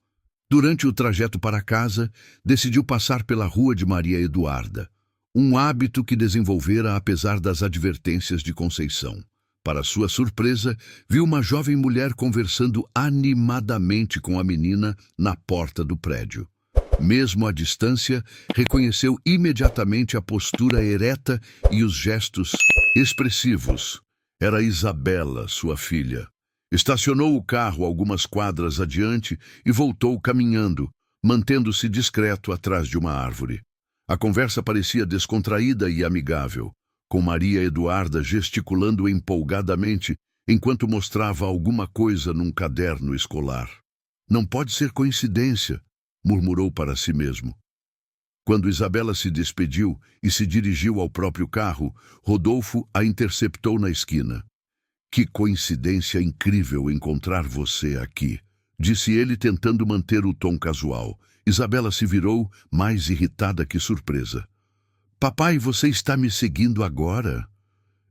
Durante o trajeto para casa, decidiu passar pela rua de Maria Eduarda, um hábito que desenvolvera apesar das advertências de Conceição. Para sua surpresa, viu uma jovem mulher conversando animadamente com a menina na porta do prédio. Mesmo à distância, reconheceu imediatamente a postura ereta e os gestos expressivos. Era Isabela, sua filha. Estacionou o carro algumas quadras adiante e voltou caminhando, mantendo-se discreto atrás de uma árvore. A conversa parecia descontraída e amigável, com Maria Eduarda gesticulando empolgadamente enquanto mostrava alguma coisa num caderno escolar. Não pode ser coincidência, murmurou para si mesmo. Quando Isabela se despediu e se dirigiu ao próprio carro, Rodolfo a interceptou na esquina. Que coincidência incrível encontrar você aqui, disse ele tentando manter o tom casual. Isabela se virou, mais irritada que surpresa. Papai, você está me seguindo agora?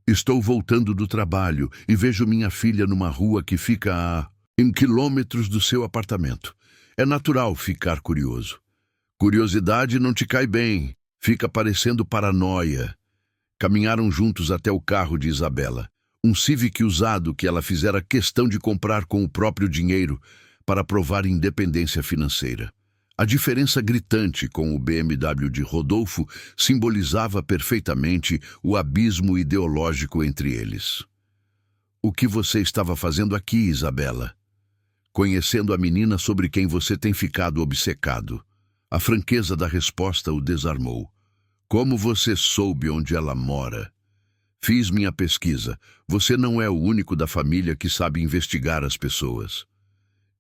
Estou voltando do trabalho e vejo minha filha numa rua que fica em quilômetros do seu apartamento. É natural ficar curioso. Curiosidade não te cai bem, fica parecendo paranoia. Caminharam juntos até o carro de Isabela, um Civic usado que ela fizera questão de comprar com o próprio dinheiro para provar independência financeira. A diferença gritante com o BMW de Rodolfo simbolizava perfeitamente o abismo ideológico entre eles. O que você estava fazendo aqui, Isabela? Conhecendo a menina sobre quem você tem ficado obcecado. A franqueza da resposta o desarmou. Como você soube onde ela mora? Fiz minha pesquisa. Você não é o único da família que sabe investigar as pessoas.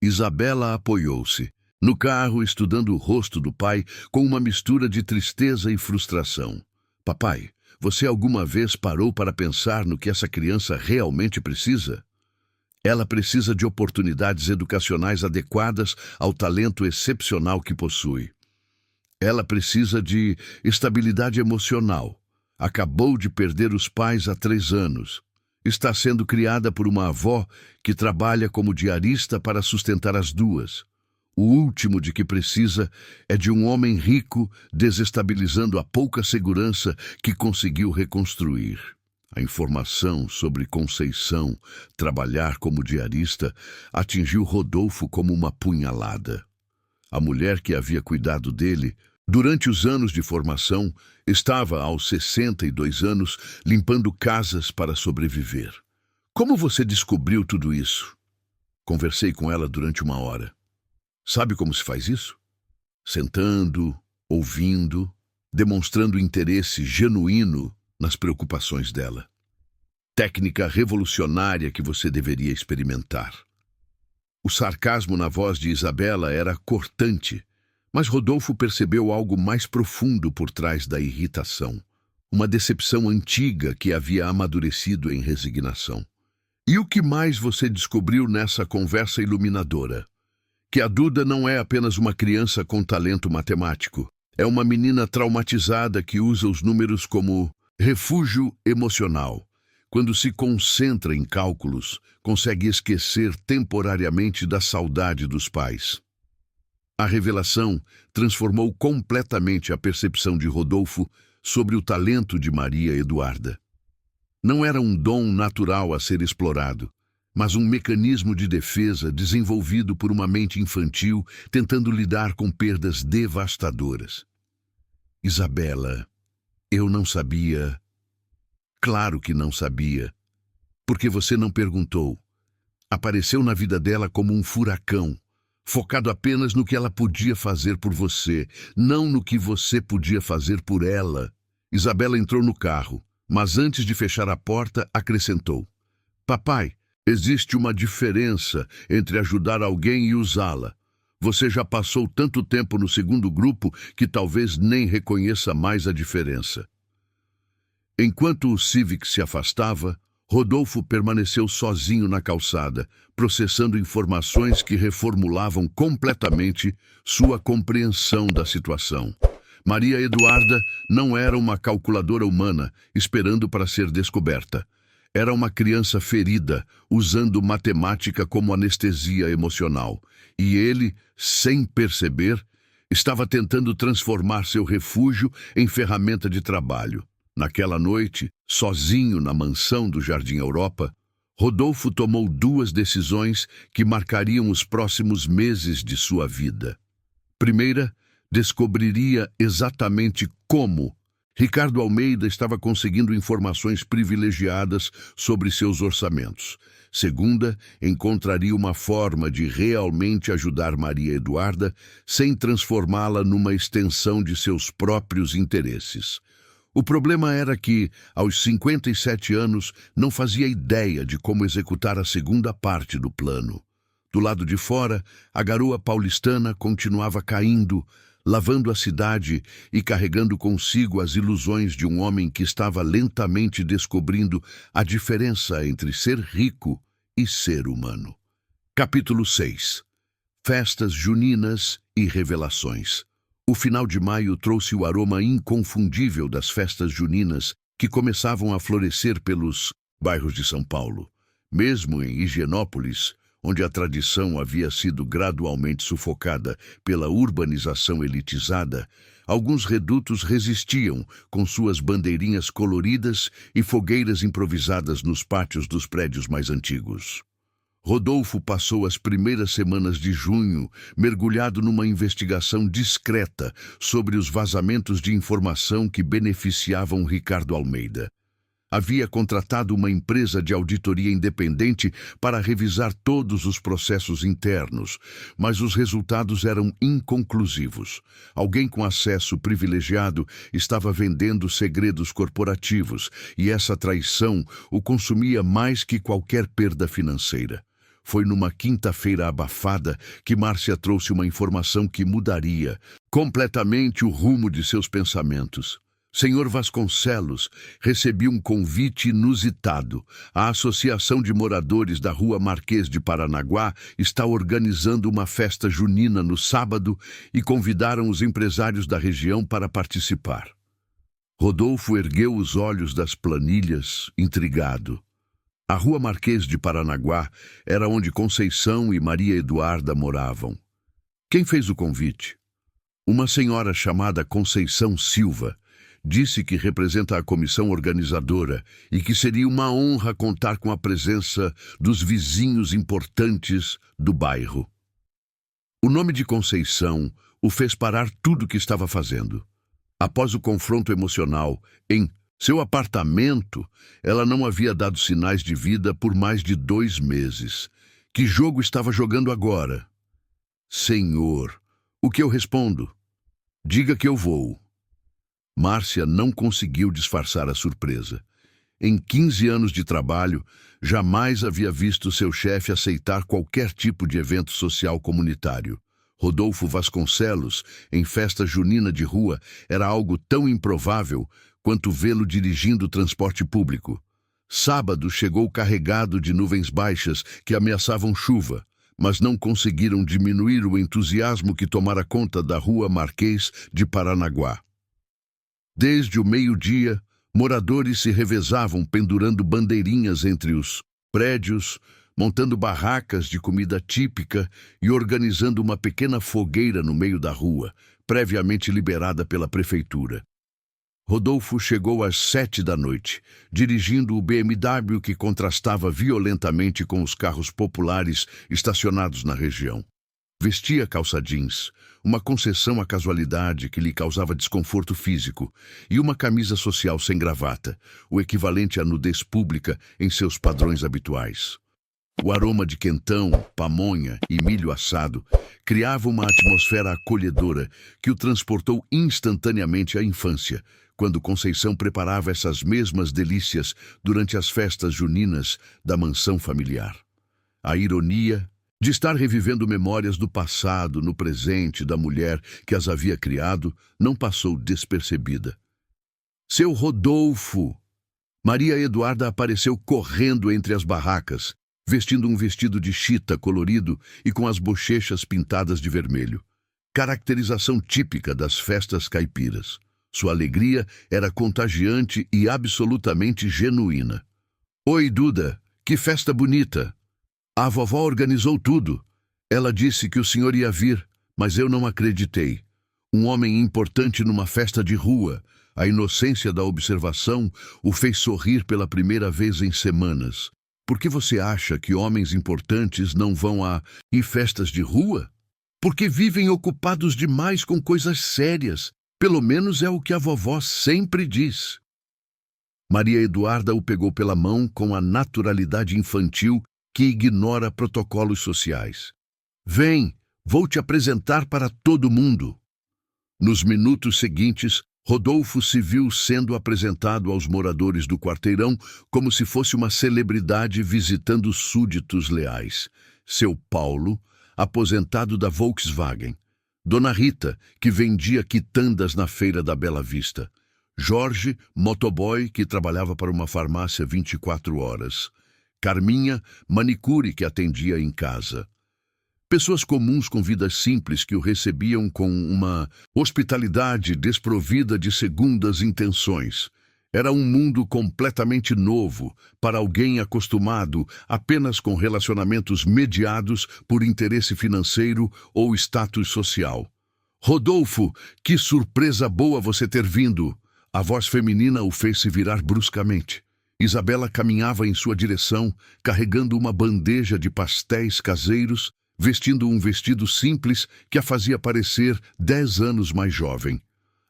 Isabela apoiou-se no carro, estudando o rosto do pai com uma mistura de tristeza e frustração. Papai, você alguma vez parou para pensar no que essa criança realmente precisa? Ela precisa de oportunidades educacionais adequadas ao talento excepcional que possui. Ela precisa de estabilidade emocional. Acabou de perder os pais há 3 anos. Está sendo criada por uma avó que trabalha como diarista para sustentar as duas. O último de que precisa é de um homem rico desestabilizando a pouca segurança que conseguiu reconstruir. A informação sobre Conceição trabalhar como diarista atingiu Rodolfo como uma punhalada. A mulher que havia cuidado dele durante os anos de formação estava, aos 62 anos, limpando casas para sobreviver. Como você descobriu tudo isso? Conversei com ela durante 1 hora. Sabe como se faz isso? Sentando, ouvindo, demonstrando interesse genuíno nas preocupações dela. Técnica revolucionária que você deveria experimentar. O sarcasmo na voz de Isabela era cortante, mas Rodolfo percebeu algo mais profundo por trás da irritação. Uma decepção antiga que havia amadurecido em resignação. E o que mais você descobriu nessa conversa iluminadora? Que a Duda não é apenas uma criança com talento matemático. É uma menina traumatizada que usa os números como refúgio emocional. Quando se concentra em cálculos, consegue esquecer temporariamente da saudade dos pais. A revelação transformou completamente a percepção de Rodolfo sobre o talento de Maria Eduarda. Não era um dom natural a ser explorado, mas um mecanismo de defesa desenvolvido por uma mente infantil tentando lidar com perdas devastadoras. Isabela, eu não sabia. Claro que não sabia. Porque você não perguntou. Apareceu na vida dela como um furacão, focado apenas no que ela podia fazer por você, não no que você podia fazer por ela. Isabela entrou no carro, mas antes de fechar a porta, acrescentou. Papai, existe uma diferença entre ajudar alguém e usá-la. Você já passou tanto tempo no segundo grupo que talvez nem reconheça mais a diferença. Enquanto o Civic se afastava, Rodolfo permaneceu sozinho na calçada, processando informações que reformulavam completamente sua compreensão da situação. Maria Eduarda não era uma calculadora humana esperando para ser descoberta. Era uma criança ferida, usando matemática como anestesia emocional. E ele, sem perceber, estava tentando transformar seu refúgio em ferramenta de trabalho. Naquela noite, sozinho na mansão do Jardim Europa, Rodolfo tomou 2 decisões que marcariam os próximos meses de sua vida. Primeira, Descobriria exatamente como Ricardo Almeida estava conseguindo informações privilegiadas sobre seus orçamentos. Segunda, encontraria uma forma de realmente ajudar Maria Eduarda sem transformá-la numa extensão de seus próprios interesses. O problema era que, aos 57 anos, não fazia ideia de como executar a segunda parte do plano. Do lado de fora, a garoa paulistana continuava caindo, lavando a cidade e carregando consigo as ilusões de um homem que estava lentamente descobrindo a diferença entre ser rico e ser humano. Capítulo 6. Festas juninas e revelações. O final de maio trouxe o aroma inconfundível das festas juninas que começavam a florescer pelos bairros de São Paulo. Mesmo em Higienópolis, onde a tradição havia sido gradualmente sufocada pela urbanização elitizada, alguns redutos resistiam com suas bandeirinhas coloridas e fogueiras improvisadas nos pátios dos prédios mais antigos. Rodolfo passou as primeiras semanas de junho mergulhado numa investigação discreta sobre os vazamentos de informação que beneficiavam Ricardo Almeida. Havia contratado uma empresa de auditoria independente para revisar todos os processos internos, mas os resultados eram inconclusivos. Alguém com acesso privilegiado estava vendendo segredos corporativos, e essa traição o consumia mais que qualquer perda financeira. Foi numa quinta-feira abafada que Márcia trouxe uma informação que mudaria completamente o rumo de seus pensamentos. Senhor Vasconcelos, recebi um convite inusitado. A Associação de Moradores da Rua Marquês de Paranaguá está organizando uma festa junina no sábado e convidaram os empresários da região para participar. Rodolfo ergueu os olhos das planilhas, intrigado. A Rua Marquês de Paranaguá era onde Conceição e Maria Eduarda moravam. Quem fez o convite? Uma senhora chamada Conceição Silva. Disse que representa a comissão organizadora e que seria uma honra contar com a presença dos vizinhos importantes do bairro. O nome de Conceição o fez parar tudo o que estava fazendo. Após o confronto emocional em seu apartamento, ela não havia dado sinais de vida por mais de 2 meses. Que jogo estava jogando agora? Senhor, o que eu respondo? Diga que eu vou. Márcia não conseguiu disfarçar a surpresa. Em 15 anos de trabalho, jamais havia visto seu chefe aceitar qualquer tipo de evento social comunitário. Rodolfo Vasconcelos, em festa junina de rua, era algo tão improvável quanto vê-lo dirigindo o transporte público. Sábado chegou carregado de nuvens baixas que ameaçavam chuva, mas não conseguiram diminuir o entusiasmo que tomara conta da Rua Marquês de Paranaguá. Desde o meio-dia, moradores se revezavam pendurando bandeirinhas entre os prédios, montando barracas de comida típica e organizando uma pequena fogueira no meio da rua, previamente liberada pela prefeitura. Rodolfo chegou às 7 da noite, dirigindo o BMW que contrastava violentamente com os carros populares estacionados na região. Vestia calça jeans, uma concessão à casualidade que lhe causava desconforto físico, e uma camisa social sem gravata, o equivalente à nudez pública em seus padrões habituais. O aroma de quentão, pamonha e milho assado criava uma atmosfera acolhedora que o transportou instantaneamente à infância, quando Conceição preparava essas mesmas delícias durante as festas juninas da mansão familiar. A ironia de estar revivendo memórias do passado no presente da mulher que as havia criado não passou despercebida. Seu Rodolfo! Maria Eduarda apareceu correndo entre as barracas, vestindo um vestido de chita colorido e com as bochechas pintadas de vermelho. Caracterização típica das festas caipiras. Sua alegria era contagiante e absolutamente genuína. Oi, Duda, que festa bonita! A vovó organizou tudo. Ela disse que o senhor ia vir, mas eu não acreditei. Um homem importante numa festa de rua. A inocência da observação o fez sorrir pela primeira vez em semanas. Por que você acha que homens importantes não vão a festas de rua? Porque vivem ocupados demais com coisas sérias. Pelo menos é o que a vovó sempre diz. Maria Eduarda o pegou pela mão com a naturalidade infantil que ignora protocolos sociais. Vem, vou te apresentar para todo mundo. Nos minutos seguintes, Rodolfo se viu sendo apresentado aos moradores do quarteirão como se fosse uma celebridade visitando súditos leais. Seu Paulo, aposentado da Volkswagen. Dona Rita, que vendia quitandas na feira da Bela Vista. Jorge, motoboy, que trabalhava para uma farmácia 24 horas. Carminha, manicure, que atendia em casa. Pessoas comuns com vidas simples que o recebiam com uma hospitalidade desprovida de segundas intenções. Era um mundo completamente novo para alguém acostumado apenas com relacionamentos mediados por interesse financeiro ou status social. Rodolfo, que surpresa boa você ter vindo! A voz feminina o fez se virar bruscamente. Isabela caminhava em sua direção, carregando uma bandeja de pastéis caseiros, vestindo um vestido simples que a fazia parecer 10 anos mais jovem.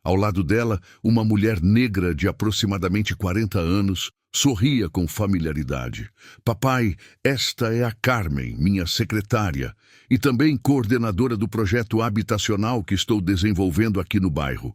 Ao lado dela, uma mulher negra de aproximadamente 40 anos sorria com familiaridade. Papai, esta é a Carmen, minha secretária, e também coordenadora do projeto habitacional que estou desenvolvendo aqui no bairro.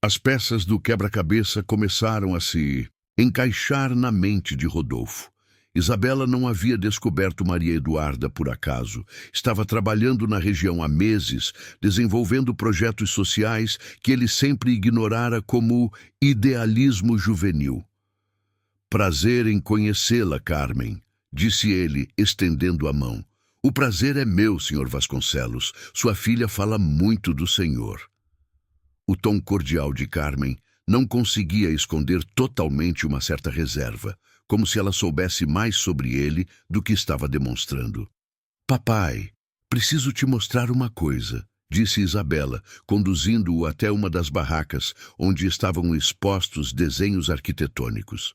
As peças do quebra-cabeça começaram a se encaixar na mente de Rodolfo. Isabela não havia descoberto Maria Eduarda por acaso. Estava trabalhando na região há meses, desenvolvendo projetos sociais que ele sempre ignorara como idealismo juvenil. Prazer em conhecê-la, Carmen, disse ele, estendendo a mão. O prazer é meu, Sr. Vasconcelos. Sua filha fala muito do senhor. O tom cordial de Carmen não conseguia esconder totalmente uma certa reserva, como se ela soubesse mais sobre ele do que estava demonstrando. Papai, preciso te mostrar uma coisa, disse Isabela, conduzindo-o até uma das barracas onde estavam expostos desenhos arquitetônicos.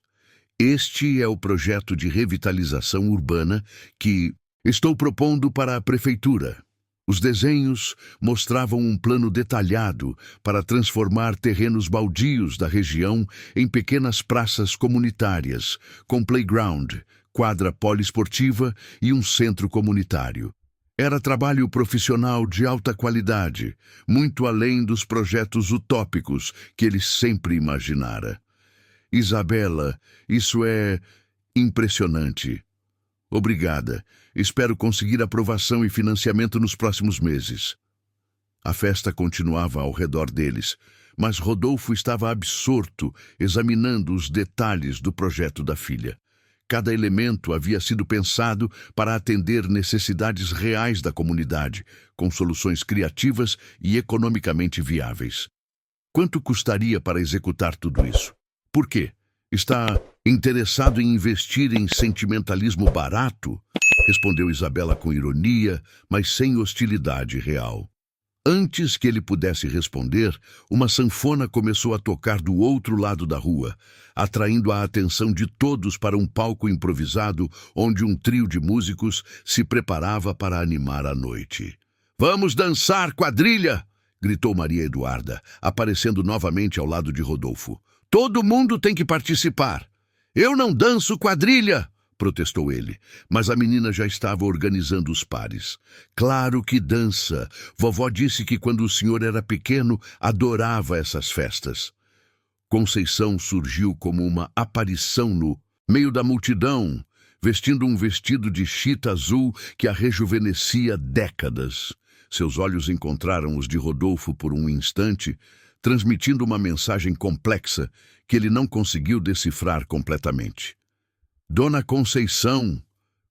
Este é o projeto de revitalização urbana que estou propondo para a prefeitura. Os desenhos mostravam um plano detalhado para transformar terrenos baldios da região em pequenas praças comunitárias, com playground, quadra poliesportiva e um centro comunitário. Era trabalho profissional de alta qualidade, muito além dos projetos utópicos que ele sempre imaginara. Isabela, isso é impressionante. Obrigada. Espero conseguir aprovação e financiamento nos próximos meses. A festa continuava ao redor deles, mas Rodolfo estava absorto, examinando os detalhes do projeto da filha. Cada elemento havia sido pensado para atender necessidades reais da comunidade, com soluções criativas e economicamente viáveis. Quanto custaria para executar tudo isso? Por quê? Está interessado em investir em sentimentalismo barato? Respondeu Isabela com ironia, mas sem hostilidade real. Antes que ele pudesse responder, uma sanfona começou a tocar do outro lado da rua, atraindo a atenção de todos para um palco improvisado onde um trio de músicos se preparava para animar a noite. "Vamos dançar, quadrilha!" gritou Maria Eduarda, aparecendo novamente ao lado de Rodolfo. "Todo mundo tem que participar." "Eu não danço quadrilha!" protestou ele, mas a menina já estava organizando os pares. "Claro que dança. Vovó disse que quando o senhor era pequeno, adorava essas festas." Conceição surgiu como uma aparição no meio da multidão, vestindo um vestido de chita azul que a rejuvenescia décadas. Seus olhos encontraram os de Rodolfo por um instante, transmitindo uma mensagem complexa que ele não conseguiu decifrar completamente. "Dona Conceição",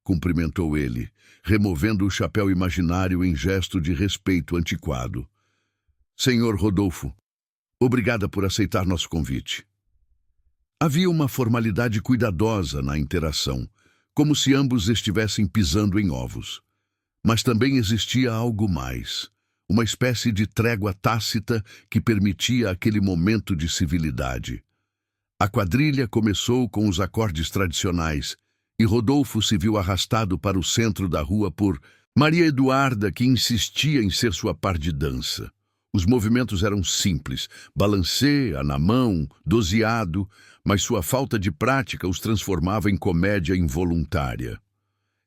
cumprimentou ele, removendo o chapéu imaginário em gesto de respeito antiquado. "Senhor Rodolfo, obrigada por aceitar nosso convite." Havia uma formalidade cuidadosa na interação, como se ambos estivessem pisando em ovos. Mas também existia algo mais, uma espécie de trégua tácita que permitia aquele momento de civilidade. A quadrilha começou com os acordes tradicionais e Rodolfo se viu arrastado para o centro da rua por Maria Eduarda, que insistia em ser sua par de dança. Os movimentos eram simples, balancê, na mão, doseado, mas sua falta de prática os transformava em comédia involuntária.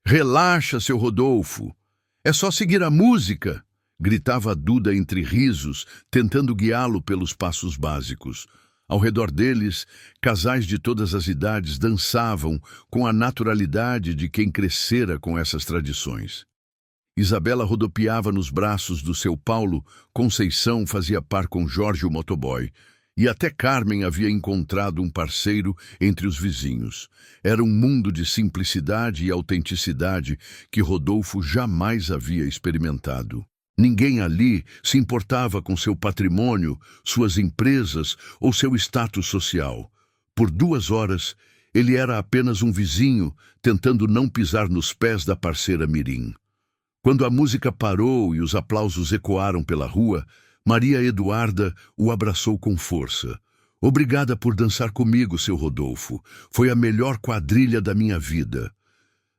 "Relaxa, seu Rodolfo! É só seguir a música!" gritava a Duda entre risos, tentando guiá-lo pelos passos básicos. Ao redor deles, casais de todas as idades dançavam com a naturalidade de quem crescera com essas tradições. Isabela rodopiava nos braços do seu Paulo, Conceição fazia par com Jorge o motoboy, e até Carmen havia encontrado um parceiro entre os vizinhos. Era um mundo de simplicidade e autenticidade que Rodolfo jamais havia experimentado. Ninguém ali se importava com seu patrimônio, suas empresas ou seu status social. Por 2 horas, ele era apenas um vizinho, tentando não pisar nos pés da parceira mirim. Quando a música parou e os aplausos ecoaram pela rua, Maria Eduarda o abraçou com força. "Obrigada por dançar comigo, seu Rodolfo. Foi a melhor quadrilha da minha vida."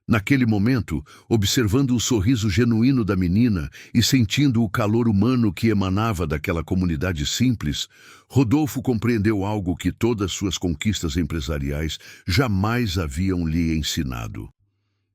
Naquele momento, observando o sorriso genuíno da menina e sentindo o calor humano que emanava daquela comunidade simples, Rodolfo compreendeu algo que todas suas conquistas empresariais jamais haviam lhe ensinado.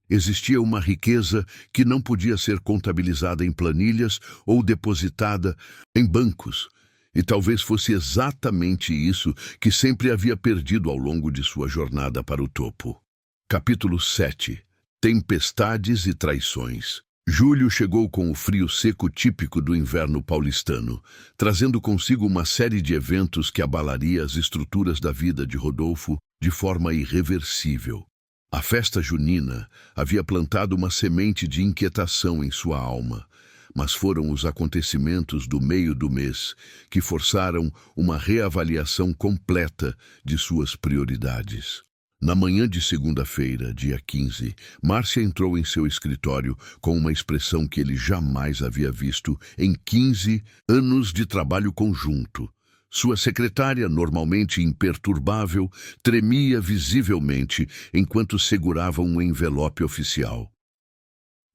Existia uma riqueza que não podia ser contabilizada em planilhas ou depositada em bancos, e talvez fosse exatamente isso que sempre havia perdido ao longo de sua jornada para o topo. Capítulo 7. Tempestades e traições. Julho chegou com o frio seco típico do inverno paulistano, trazendo consigo uma série de eventos que abalaria as estruturas da vida de Rodolfo de forma irreversível. A festa junina havia plantado uma semente de inquietação em sua alma, mas foram os acontecimentos do meio do mês que forçaram uma reavaliação completa de suas prioridades. Na manhã de segunda-feira, dia 15, Márcia entrou em seu escritório com uma expressão que ele jamais havia visto em 15 anos de trabalho conjunto. Sua secretária, normalmente imperturbável, tremia visivelmente enquanto segurava um envelope oficial.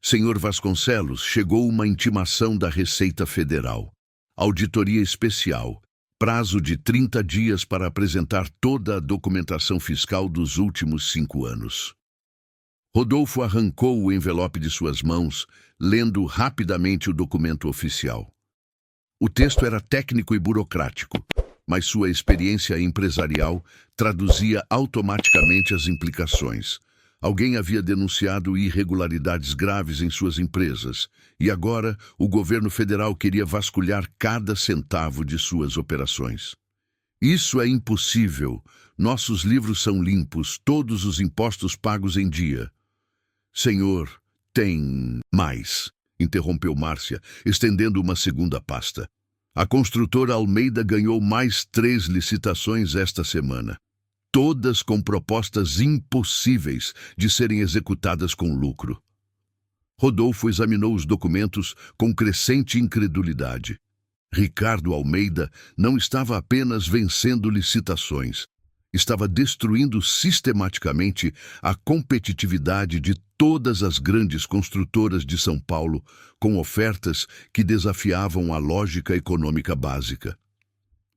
"Senhor Vasconcelos, chegou uma intimação da Receita Federal. Auditoria especial. Prazo de 30 dias para apresentar toda a documentação fiscal dos últimos 5 anos." Rodolfo arrancou o envelope de suas mãos, lendo rapidamente o documento oficial. O texto era técnico e burocrático, mas sua experiência empresarial traduzia automaticamente as implicações. Alguém havia denunciado irregularidades graves em suas empresas, e agora o governo federal queria vasculhar cada centavo de suas operações. "Isso é impossível. Nossos livros são limpos, todos os impostos pagos em dia." "Senhor, tem mais", interrompeu Márcia, estendendo uma segunda pasta. "A construtora Almeida ganhou mais 3 licitações esta semana. Todas com propostas impossíveis de serem executadas com lucro." Rodolfo examinou os documentos com crescente incredulidade. Ricardo Almeida não estava apenas vencendo licitações, estava destruindo sistematicamente a competitividade de todas as grandes construtoras de São Paulo, com ofertas que desafiavam a lógica econômica básica.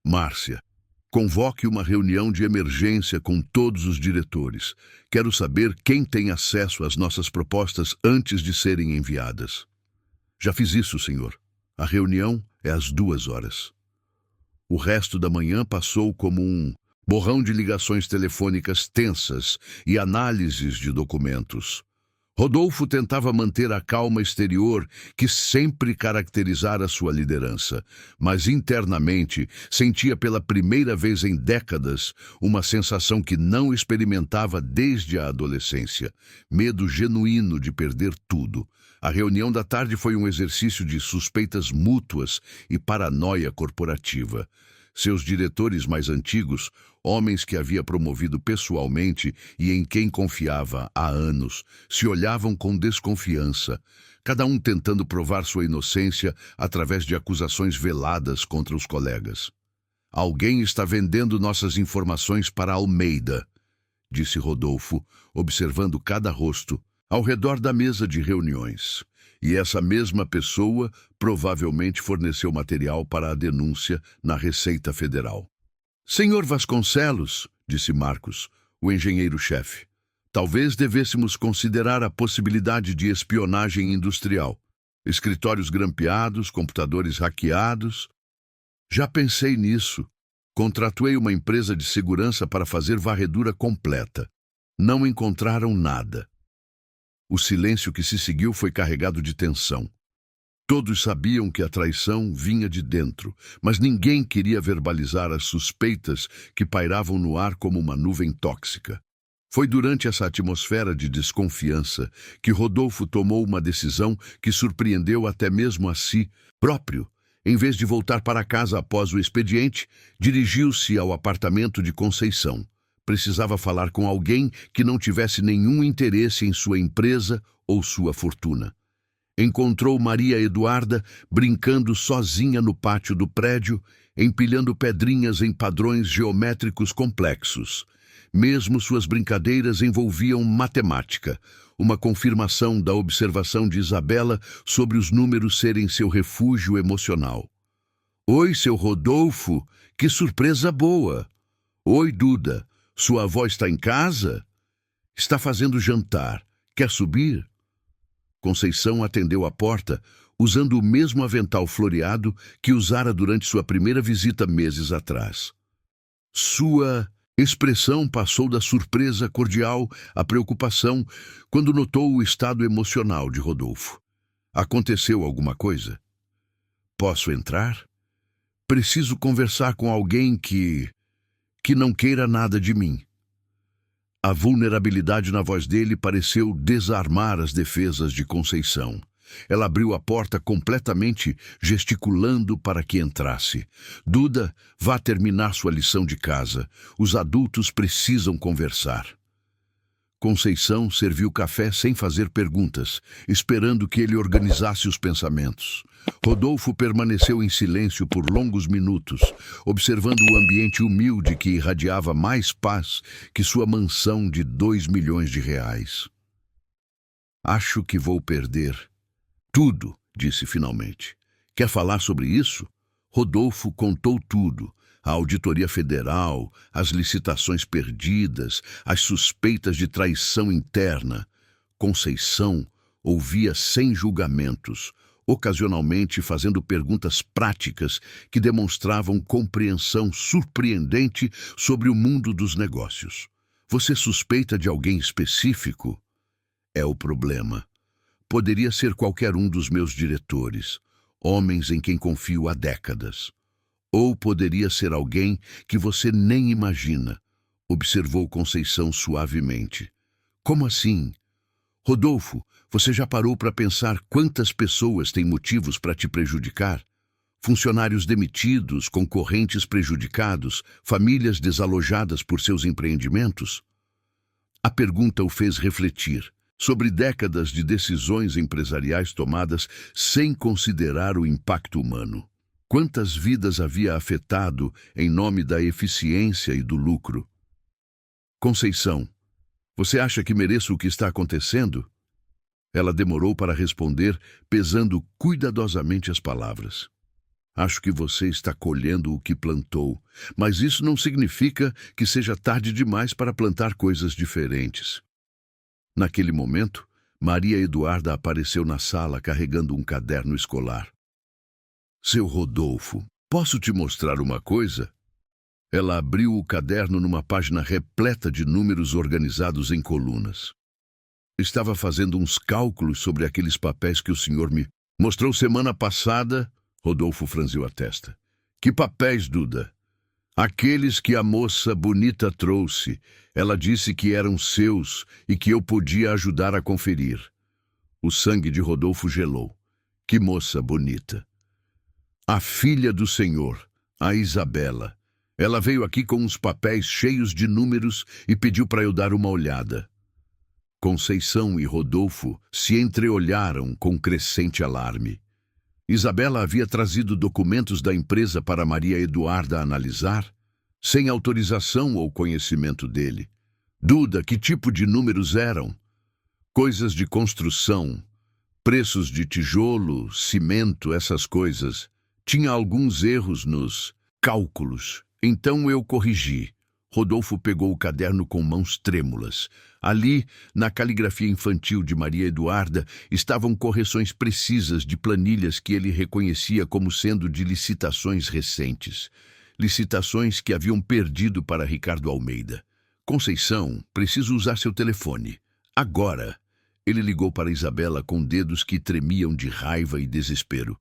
"Márcia, convoque uma reunião de emergência com todos os diretores. Quero saber quem tem acesso às nossas propostas antes de serem enviadas." "Já fiz isso, senhor. A reunião é às 2 horas." O resto da manhã passou como um borrão de ligações telefônicas tensas e análises de documentos. Rodolfo tentava manter a calma exterior que sempre caracterizara sua liderança, mas internamente sentia pela primeira vez em décadas uma sensação que não experimentava desde a adolescência: medo genuíno de perder tudo. A reunião da tarde foi um exercício de suspeitas mútuas e paranoia corporativa. Seus diretores mais antigos, homens que havia promovido pessoalmente e em quem confiava há anos, se olhavam com desconfiança, cada um tentando provar sua inocência através de acusações veladas contra os colegas. "Alguém está vendendo nossas informações para Almeida", disse Rodolfo, observando cada rosto ao redor da mesa de reuniões. E essa mesma pessoa provavelmente forneceu material para a denúncia na Receita Federal. Senhor Vasconcelos, disse Marcos, o engenheiro-chefe, talvez devêssemos considerar a possibilidade de espionagem industrial. Escritórios grampeados, computadores hackeados. Já pensei nisso. Contratuei uma empresa de segurança para fazer varredura completa. Não encontraram nada. O silêncio que se seguiu foi carregado de tensão. Todos sabiam que a traição vinha de dentro, mas ninguém queria verbalizar as suspeitas que pairavam no ar como uma nuvem tóxica. Foi durante essa atmosfera de desconfiança que Rodolfo tomou uma decisão que surpreendeu até mesmo a si próprio. Em vez de voltar para casa após o expediente, dirigiu-se ao apartamento de Conceição. Precisava falar com alguém que não tivesse nenhum interesse em sua empresa ou sua fortuna. Encontrou Maria Eduarda brincando sozinha no pátio do prédio, empilhando pedrinhas em padrões geométricos complexos. Mesmo suas brincadeiras envolviam matemática, uma confirmação da observação de Isabela sobre os números serem seu refúgio emocional. Oi, seu Rodolfo, que surpresa boa! Oi, Duda, sua avó está em casa? Está fazendo jantar. Quer subir? Conceição atendeu a porta, usando o mesmo avental floreado que usara durante sua primeira visita meses atrás. Sua expressão passou da surpresa cordial à preocupação quando notou o estado emocional de Rodolfo. Aconteceu alguma coisa? Posso entrar? Preciso conversar com alguém que não queira nada de mim. A vulnerabilidade na voz dele pareceu desarmar as defesas de Conceição. Ela abriu a porta completamente, gesticulando para que entrasse. Duda, vá terminar sua lição de casa. Os adultos precisam conversar. Conceição serviu café sem fazer perguntas, esperando que ele organizasse os pensamentos. Rodolfo permaneceu em silêncio por longos minutos, observando o ambiente humilde que irradiava mais paz que sua mansão de 2 milhões de reais. Acho que vou perder tudo, disse finalmente. Quer falar sobre isso? Rodolfo contou tudo. A auditoria federal, as licitações perdidas, as suspeitas de traição interna. Conceição ouvia sem julgamentos, ocasionalmente fazendo perguntas práticas que demonstravam compreensão surpreendente sobre o mundo dos negócios. Você suspeita de alguém específico? É o problema. Poderia ser qualquer um dos meus diretores, homens em quem confio há décadas. Ou poderia ser alguém que você nem imagina, observou Conceição suavemente. Como assim? Rodolfo, você já parou para pensar quantas pessoas têm motivos para te prejudicar? Funcionários demitidos, concorrentes prejudicados, famílias desalojadas por seus empreendimentos? A pergunta o fez refletir sobre décadas de decisões empresariais tomadas sem considerar o impacto humano. Quantas vidas havia afetado em nome da eficiência e do lucro? Conceição, você acha que mereço o que está acontecendo? Ela demorou para responder, pesando cuidadosamente as palavras. Acho que você está colhendo o que plantou, mas isso não significa que seja tarde demais para plantar coisas diferentes. Naquele momento, Maria Eduarda apareceu na sala carregando um caderno escolar. Seu Rodolfo, posso te mostrar uma coisa? Ela abriu o caderno numa página repleta de números organizados em colunas. Estava fazendo uns cálculos sobre aqueles papéis que o senhor me mostrou semana passada. Rodolfo franziu a testa. Que papéis, Duda? Aqueles que a moça bonita trouxe. Ela disse que eram seus e que eu podia ajudar a conferir. O sangue de Rodolfo gelou. Que moça bonita! A filha do senhor, a Isabela. Ela veio aqui com uns papéis cheios de números e pediu para eu dar uma olhada. Conceição e Rodolfo se entreolharam com crescente alarme. Isabela havia trazido documentos da empresa para Maria Eduarda analisar, sem autorização ou conhecimento dele. Duda, que tipo de números eram? Coisas de construção, Preços de tijolo, cimento, essas coisas. Tinha alguns erros nos cálculos. Então eu corrigi. Rodolfo pegou o caderno com mãos trêmulas. Ali, na caligrafia infantil de Maria Eduarda, estavam correções precisas de planilhas que ele reconhecia como sendo de licitações recentes. Licitações que haviam perdido para Ricardo Almeida. Conceição, preciso usar seu telefone. Agora! Ele ligou para Isabela com dedos que tremiam de raiva e desespero.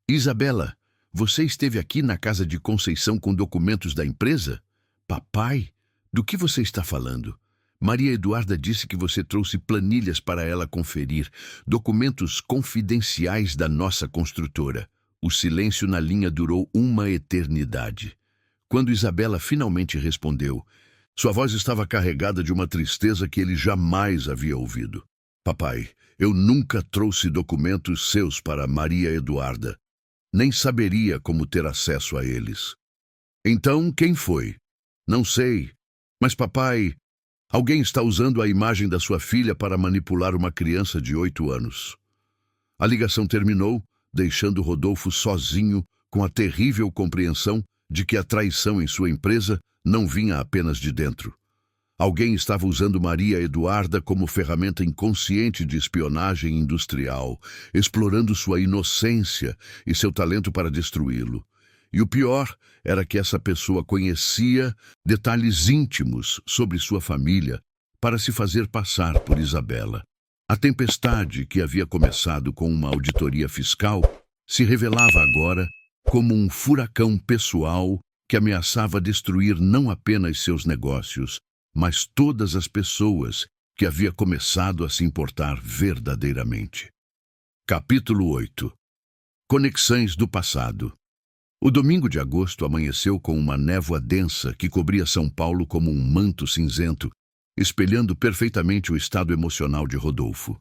Isabela, você esteve aqui na casa de Conceição com documentos da empresa? Papai, do que você está falando? Maria Eduarda disse que você trouxe planilhas para ela conferir, documentos confidenciais da nossa construtora. O silêncio na linha durou uma eternidade. Quando Isabela finalmente respondeu, sua voz estava carregada de uma tristeza que ele jamais havia ouvido. Papai, eu nunca trouxe documentos seus para Maria Eduarda. Nem saberia como ter acesso a eles. Então, quem foi? Não sei. Mas, papai, alguém está usando a imagem da sua filha para manipular uma criança de 8 anos. A ligação terminou, deixando Rodolfo sozinho com a terrível compreensão de que a traição em sua empresa não vinha apenas de dentro. Alguém estava usando Maria Eduarda como ferramenta inconsciente de espionagem industrial, explorando sua inocência e seu talento para destruí-lo. E o pior era que essa pessoa conhecia detalhes íntimos sobre sua família para se fazer passar por Isabela. A tempestade, que havia começado com uma auditoria fiscal, se revelava agora como um furacão pessoal que ameaçava destruir não apenas seus negócios, mas todas as pessoas que havia começado a se importar verdadeiramente. Capítulo 8. Conexões do passado. O domingo de agosto amanheceu com uma névoa densa que cobria São Paulo como um manto cinzento, espelhando perfeitamente o estado emocional de Rodolfo.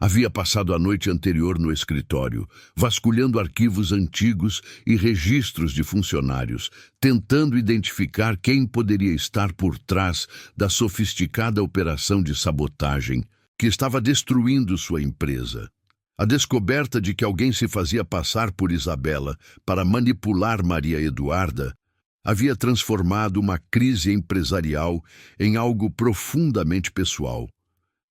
Havia passado a noite anterior no escritório, vasculhando arquivos antigos e registros de funcionários, tentando identificar quem poderia estar por trás da sofisticada operação de sabotagem que estava destruindo sua empresa. A descoberta de que alguém se fazia passar por Isabela para manipular Maria Eduarda havia transformado uma crise empresarial em algo profundamente pessoal.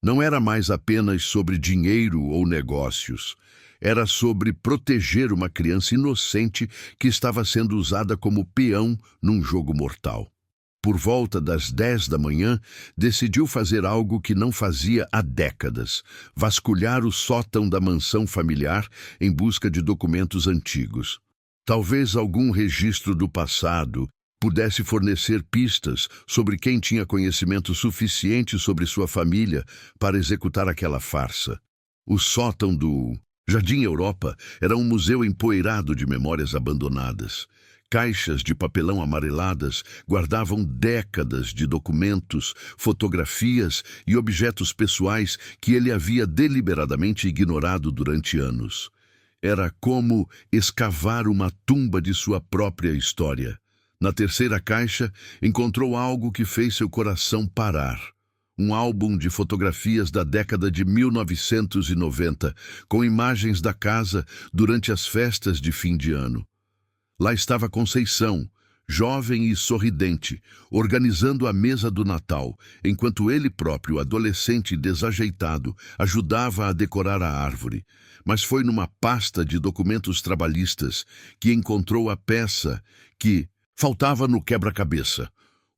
Não era mais apenas sobre dinheiro ou negócios. Era sobre proteger uma criança inocente que estava sendo usada como peão num jogo mortal. Por volta das 10 da manhã, decidiu fazer algo que não fazia há décadas: vasculhar o sótão da mansão familiar em busca de documentos antigos. Talvez algum registro do passado pudesse fornecer pistas sobre quem tinha conhecimento suficiente sobre sua família para executar aquela farsa. O sótão do Jardim Europa era um museu empoeirado de memórias abandonadas. Caixas de papelão amareladas guardavam décadas de documentos, fotografias e objetos pessoais que ele havia deliberadamente ignorado durante anos. Era como escavar uma tumba de sua própria história. Na terceira caixa, encontrou algo que fez seu coração parar. Um álbum de fotografias da década de 1990, com imagens da casa durante as festas de fim de ano. Lá estava Conceição, jovem e sorridente, organizando a mesa do Natal, enquanto ele próprio, adolescente e desajeitado, ajudava a decorar a árvore. Mas foi numa pasta de documentos trabalhistas que encontrou a peça que faltava no quebra-cabeça.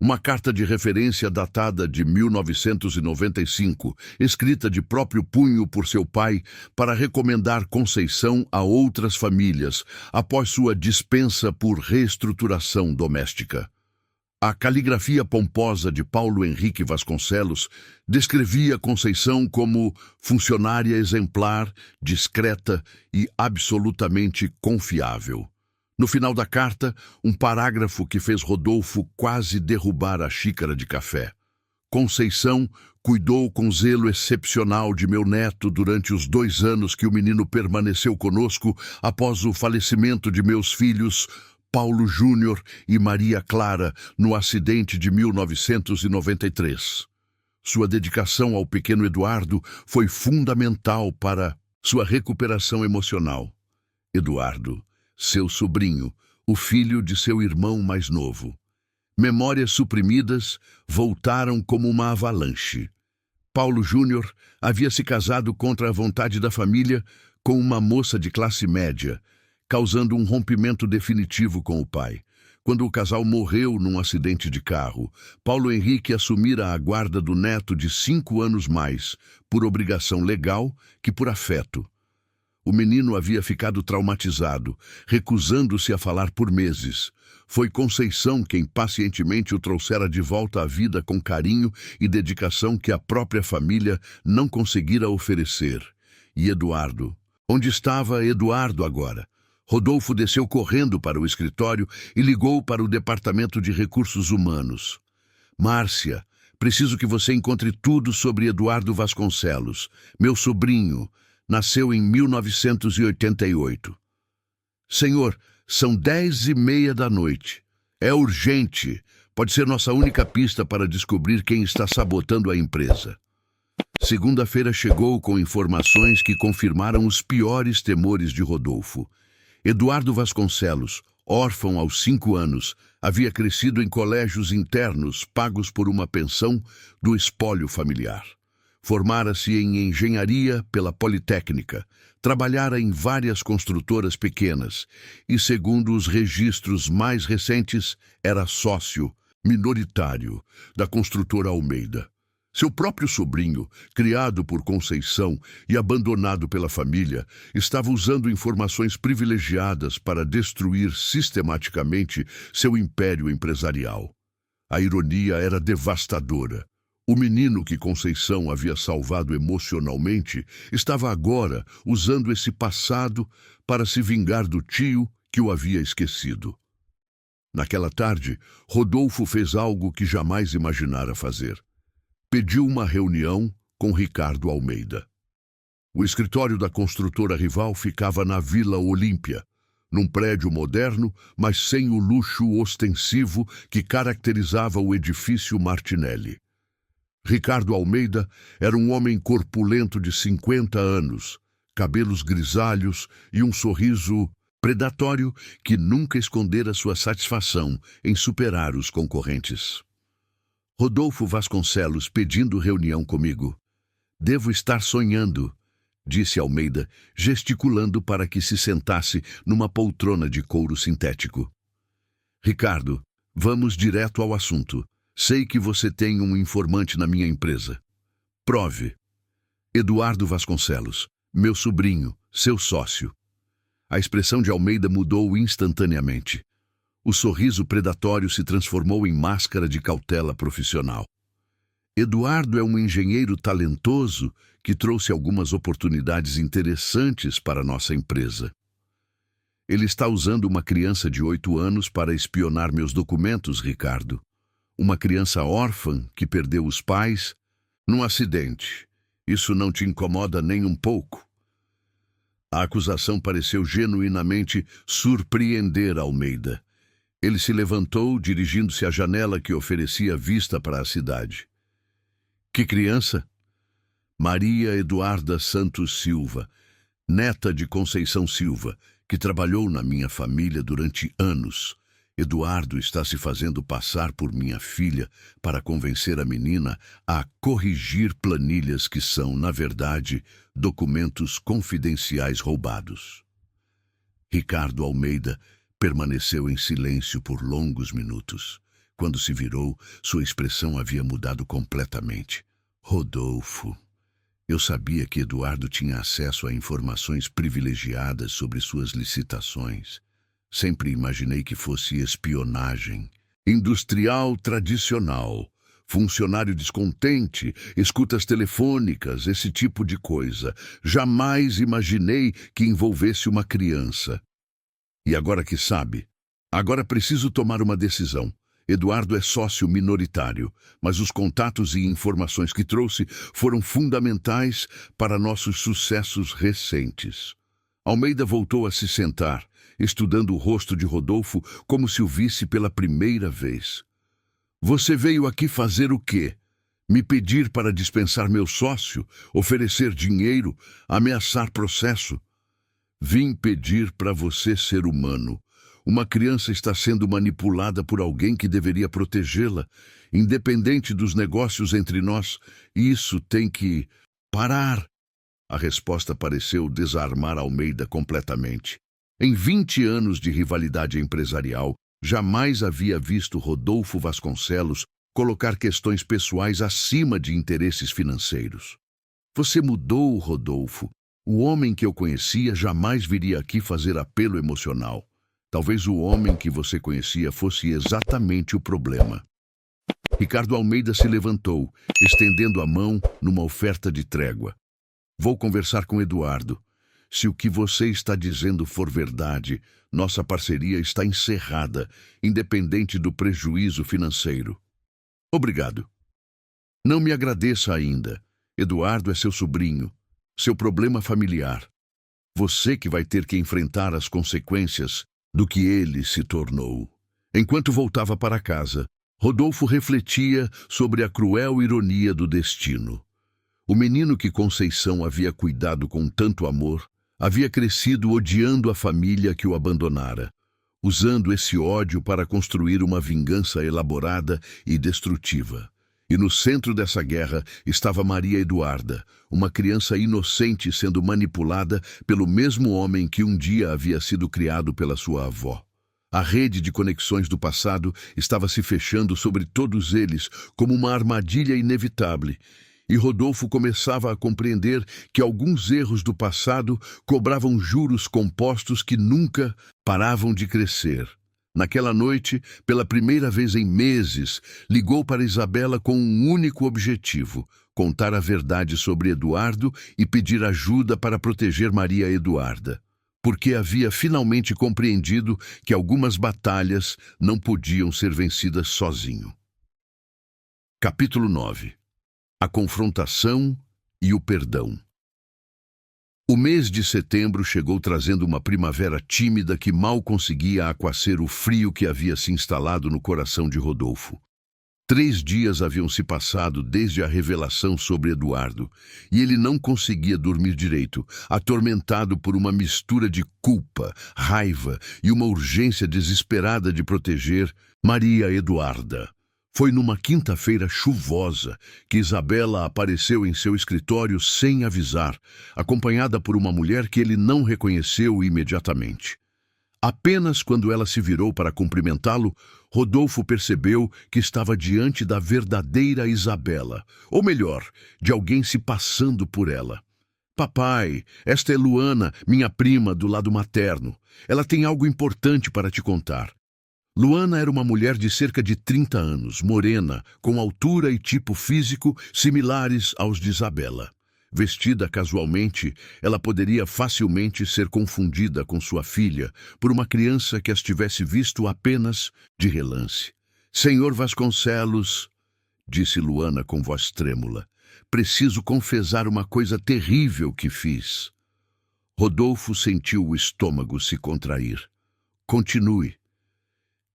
Uma carta de referência datada de 1995, escrita de próprio punho por seu pai para recomendar Conceição a outras famílias após sua dispensa por reestruturação doméstica. A caligrafia pomposa de Paulo Henrique Vasconcelos descrevia Conceição como funcionária exemplar, discreta e absolutamente confiável. No final da carta, um parágrafo que fez Rodolfo quase derrubar a xícara de café. Conceição cuidou com zelo excepcional de meu neto durante os 2 anos que o menino permaneceu conosco após o falecimento de meus filhos, Paulo Júnior e Maria Clara, no acidente de 1993. Sua dedicação ao pequeno Eduardo foi fundamental para Sua recuperação emocional. Eduardo, seu sobrinho, o filho de seu irmão mais novo. Memórias suprimidas voltaram como uma avalanche. Paulo Júnior havia se casado contra a vontade da família com uma moça de classe média, causando um rompimento definitivo com o pai. Quando o casal morreu num acidente de carro, Paulo Henrique assumira a guarda do neto de 5 anos mais, por obrigação legal que por afeto. O menino havia ficado traumatizado, recusando-se a falar por meses. Foi Conceição quem pacientemente o trouxera de volta à vida com carinho e dedicação que a própria família não conseguira oferecer. E Eduardo? Onde estava Eduardo agora? Rodolfo desceu correndo para o escritório e ligou para o Departamento de Recursos Humanos. Márcia, preciso que você encontre tudo sobre Eduardo Vasconcelos, meu sobrinho. Nasceu em 1988. Senhor, são 10h30 da noite. É urgente. Pode ser nossa única pista para descobrir quem está sabotando a empresa. Segunda-feira chegou com informações que confirmaram os piores temores de Rodolfo. Eduardo Vasconcelos, órfão aos 5 anos, havia crescido em colégios internos pagos por uma pensão do espólio familiar. Formara-se em engenharia pela Politécnica, trabalhara em várias construtoras pequenas e, segundo os registros mais recentes, era sócio minoritário da construtora Almeida. Seu próprio sobrinho, criado por Conceição e abandonado pela família, estava usando informações privilegiadas para destruir sistematicamente seu império empresarial. A ironia era devastadora. O menino que Conceição havia salvado emocionalmente estava agora usando esse passado para se vingar do tio que o havia esquecido. Naquela tarde, Rodolfo fez algo que jamais imaginara fazer. Pediu uma reunião com Ricardo Almeida. O escritório da construtora rival ficava na Vila Olímpia, num prédio moderno, mas sem o luxo ostensivo que caracterizava o edifício Martinelli. Ricardo Almeida era um homem corpulento de 50 anos, cabelos grisalhos e um sorriso predatório que nunca escondera sua satisfação em superar os concorrentes. Rodolfo Vasconcelos pedindo reunião comigo. Devo estar sonhando, disse Almeida, gesticulando para que se sentasse numa poltrona de couro sintético. Ricardo, vamos direto ao assunto. Sei que você tem um informante na minha empresa. Prove. Eduardo Vasconcelos, meu sobrinho, seu sócio. A expressão de Almeida mudou instantaneamente. O sorriso predatório se transformou em máscara de cautela profissional. Eduardo é um engenheiro talentoso que trouxe algumas oportunidades interessantes para nossa empresa. Ele está usando uma criança de 8 anos para espionar meus documentos, Ricardo. Uma criança órfã que perdeu os pais num acidente. Isso não te incomoda nem um pouco? A acusação pareceu genuinamente surpreender Almeida. Ele se levantou, dirigindo-se à janela que oferecia vista para a cidade. Que criança? Maria Eduarda Santos Silva, neta de Conceição Silva, que trabalhou na minha família durante anos. Eduardo está se fazendo passar por minha filha para convencer a menina a corrigir planilhas que são, na verdade, documentos confidenciais roubados. Ricardo Almeida permaneceu em silêncio por longos minutos. Quando se virou, sua expressão havia mudado completamente. Rodolfo. Eu sabia que Eduardo tinha acesso a informações privilegiadas sobre suas licitações. Sempre imaginei que fosse espionagem. Industrial tradicional, funcionário descontente, escutas telefônicas, esse tipo de coisa. Jamais imaginei que envolvesse uma criança. E agora que sabe, agora preciso tomar uma decisão. Eduardo é sócio minoritário, mas os contatos e informações que trouxe foram fundamentais para nossos sucessos recentes. Almeida voltou a se sentar, estudando o rosto de Rodolfo como se o visse pela primeira vez. Você veio aqui fazer o quê? Me pedir para dispensar meu sócio, oferecer dinheiro, ameaçar processo. Vim pedir para você ser humano. Uma criança está sendo manipulada por alguém que deveria protegê-la, independente dos negócios entre nós. Isso tem que parar. A resposta pareceu desarmar Almeida completamente. Em 20 anos de rivalidade empresarial, jamais havia visto Rodolfo Vasconcelos colocar questões pessoais acima de interesses financeiros. Você mudou, Rodolfo. O homem que eu conhecia jamais viria aqui fazer apelo emocional. Talvez o homem que você conhecia fosse exatamente o problema. Ricardo Almeida se levantou, estendendo a mão numa oferta de trégua. Vou conversar com Eduardo. Se o que você está dizendo for verdade, nossa parceria está encerrada, independente do prejuízo financeiro. Obrigado. Não me agradeça ainda. Eduardo é seu sobrinho, seu problema familiar. Você que vai ter que enfrentar as consequências do que ele se tornou. Enquanto voltava para casa, Rodolfo refletia sobre a cruel ironia do destino. O menino que Conceição havia cuidado com tanto amor havia crescido odiando a família que o abandonara, usando esse ódio para construir uma vingança elaborada e destrutiva. E no centro dessa guerra estava Maria Eduarda, uma criança inocente sendo manipulada pelo mesmo homem que um dia havia sido criado pela sua avó. A rede de conexões do passado estava se fechando sobre todos eles como uma armadilha inevitável, e Rodolfo começava a compreender que alguns erros do passado cobravam juros compostos que nunca paravam de crescer. Naquela noite, pela primeira vez em meses, ligou para Isabela com um único objetivo: contar a verdade sobre Eduardo e pedir ajuda para proteger Maria Eduarda, porque havia finalmente compreendido que algumas batalhas não podiam ser vencidas sozinho. Capítulo 9. A confrontação e o perdão. O mês de setembro chegou trazendo uma primavera tímida que mal conseguia aquecer o frio que havia se instalado no coração de Rodolfo. 3 dias haviam se passado desde a revelação sobre Eduardo, e ele não conseguia dormir direito, atormentado por uma mistura de culpa, raiva e uma urgência desesperada de proteger Maria Eduarda. Foi numa quinta-feira chuvosa que Isabela apareceu em seu escritório sem avisar, acompanhada por uma mulher que ele não reconheceu imediatamente. Apenas quando ela se virou para cumprimentá-lo, Rodolfo percebeu que estava diante da verdadeira Isabela, ou melhor, de alguém se passando por ela. Papai, esta é Luana, minha prima do lado materno. Ela tem algo importante para te contar. Luana era uma mulher de cerca de 30 anos, morena, com altura e tipo físico similares aos de Isabela. Vestida casualmente, ela poderia facilmente ser confundida com sua filha por uma criança que as tivesse visto apenas de relance. Senhor Vasconcelos, disse Luana com voz trêmula, preciso confessar uma coisa terrível que fiz. Rodolfo sentiu o estômago se contrair. Continue.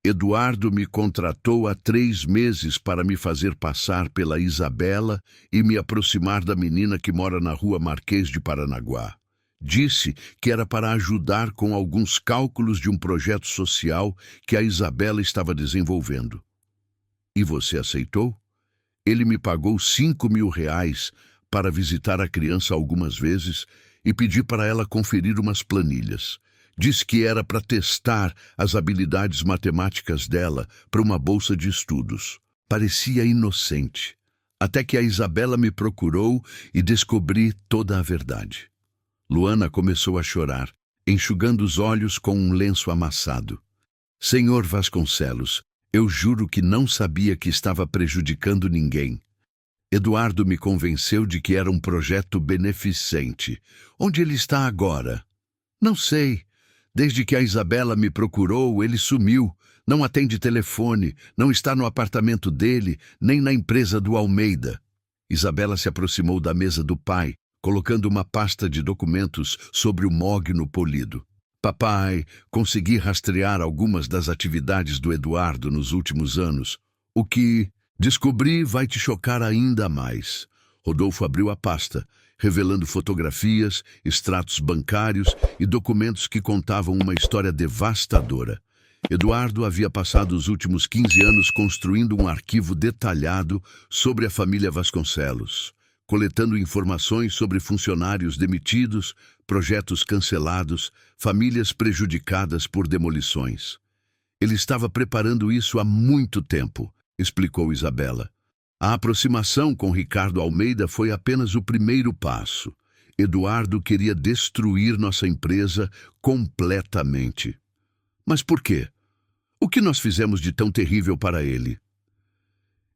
Eduardo me contratou há 3 meses para me fazer passar pela Isabela e me aproximar da menina que mora na rua Marquês de Paranaguá. Disse que era para ajudar com alguns cálculos de um projeto social que a Isabela estava desenvolvendo. E você aceitou? Ele me pagou R$ 5.000 para visitar a criança algumas vezes e pedir para ela conferir umas planilhas. Disse que era para testar as habilidades matemáticas dela para uma bolsa de estudos. Parecia inocente, até que a Isabela me procurou e descobri toda a verdade. Luana começou a chorar, enxugando os olhos com um lenço amassado. Senhor Vasconcelos, eu juro que não sabia que estava prejudicando ninguém. Eduardo me convenceu de que era um projeto beneficente. Onde ele está agora? Não sei. Desde que a Isabela me procurou, ele sumiu. Não atende telefone, não está no apartamento dele, nem na empresa do Almeida. Isabela se aproximou da mesa do pai, colocando uma pasta de documentos sobre o mogno polido. Papai, consegui rastrear algumas das atividades do Eduardo nos últimos anos. O que Descobri vai te chocar ainda mais. Rodolfo abriu a pasta, revelando fotografias, extratos bancários e documentos que contavam uma história devastadora. Eduardo havia passado os últimos 15 anos construindo um arquivo detalhado sobre a família Vasconcelos, coletando informações sobre funcionários demitidos, projetos cancelados, famílias prejudicadas por demolições. Ele estava preparando isso há muito tempo, explicou Isabela. A aproximação com Ricardo Almeida foi apenas o primeiro passo. Eduardo queria destruir nossa empresa completamente. Mas por quê? O que nós fizemos de tão terrível para ele?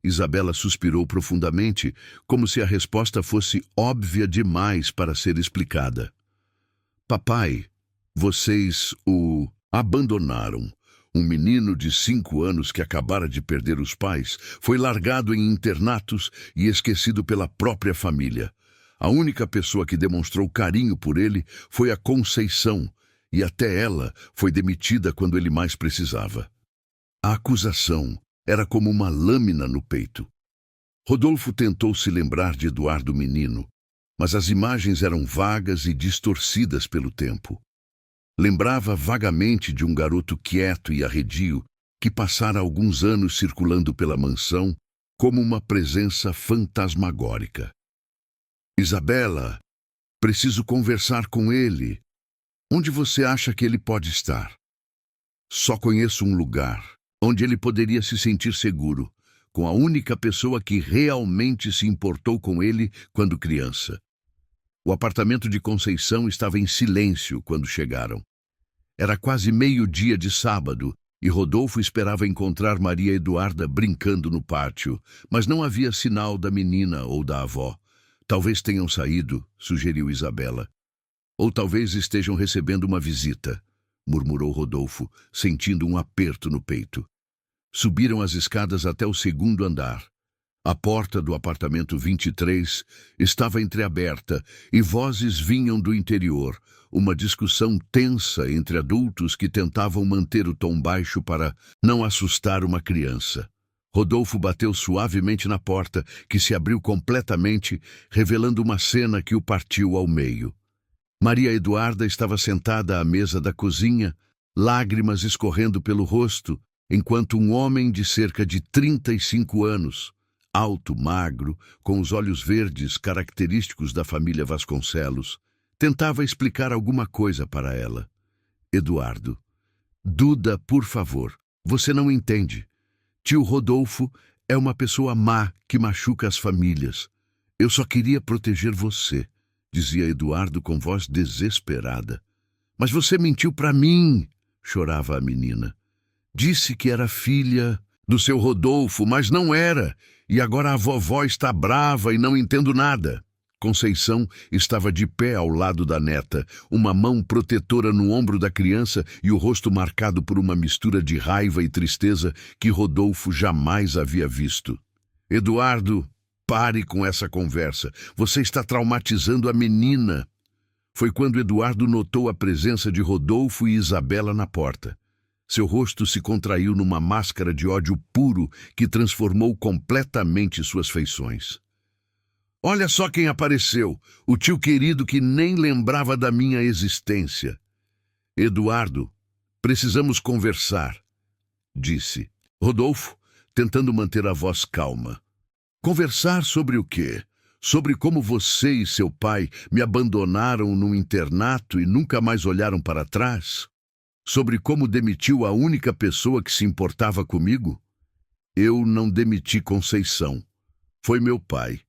Isabela suspirou profundamente, como se a resposta fosse óbvia demais para ser explicada. Papai, vocês o abandonaram. Um menino de 5 anos que acabara de perder os pais foi largado em internatos e esquecido pela própria família. A única pessoa que demonstrou carinho por ele foi a Conceição, e até ela foi demitida quando ele mais precisava. A acusação era como uma lâmina no peito. Rodolfo tentou se lembrar de Eduardo menino, mas as imagens eram vagas e distorcidas pelo tempo. Lembrava vagamente de um garoto quieto e arredio que passara alguns anos circulando pela mansão como uma presença fantasmagórica. Isabela, preciso conversar com ele. Onde você acha que ele pode estar? Só conheço um lugar onde ele poderia se sentir seguro, com a única pessoa que realmente se importou com ele quando criança. O apartamento de Conceição estava em silêncio quando chegaram. Era quase meio-dia de sábado e Rodolfo esperava encontrar Maria Eduarda brincando no pátio, mas não havia sinal da menina ou da avó. Talvez tenham saído, sugeriu Isabela. Ou talvez estejam recebendo uma visita, murmurou Rodolfo, sentindo um aperto no peito. Subiram as escadas até o 2º andar. A porta do apartamento 23 estava entreaberta e vozes vinham do interior, uma discussão tensa entre adultos que tentavam manter o tom baixo para não assustar uma criança. Rodolfo bateu suavemente na porta, que se abriu completamente, revelando uma cena que o partiu ao meio. Maria Eduarda estava sentada à mesa da cozinha, lágrimas escorrendo pelo rosto, enquanto um homem de cerca de 35 anos, alto, magro, com os olhos verdes característicos da família Vasconcelos, tentava explicar alguma coisa para ela. Eduardo. Duda, por favor, você não entende. Tio Rodolfo é uma pessoa má que machuca as famílias. Eu só queria proteger você, dizia Eduardo com voz desesperada. Mas você mentiu para mim, chorava a menina. Disse que era filha do seu Rodolfo, mas não era, e agora a vovó está brava e não entendo nada. Conceição estava de pé ao lado da neta, uma mão protetora no ombro da criança e o rosto marcado por uma mistura de raiva e tristeza que Rodolfo jamais havia visto. Eduardo, pare com essa conversa. Você está traumatizando a menina. Foi quando Eduardo notou a presença de Rodolfo e Isabela na porta. Seu rosto se contraiu numa máscara de ódio puro que transformou completamente suas feições. Olha só quem apareceu, o tio querido que nem lembrava da minha existência. Eduardo, precisamos conversar, disse Rodolfo, tentando manter a voz calma. Conversar sobre o quê? Sobre como você e seu pai me abandonaram num internato e nunca mais olharam para trás? Sobre como demitiu a única pessoa que se importava comigo? Eu não demiti Conceição. Foi meu pai.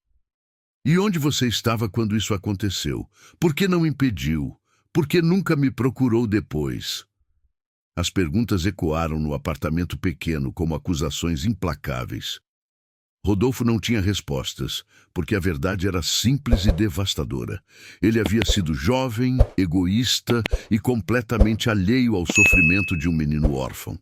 E onde você estava quando isso aconteceu? Por que não impediu? Por que nunca me procurou depois? As perguntas ecoaram no apartamento pequeno como acusações implacáveis. Rodolfo não tinha respostas, porque a verdade era simples e devastadora. Ele havia sido jovem, egoísta e completamente alheio ao sofrimento de um menino órfão.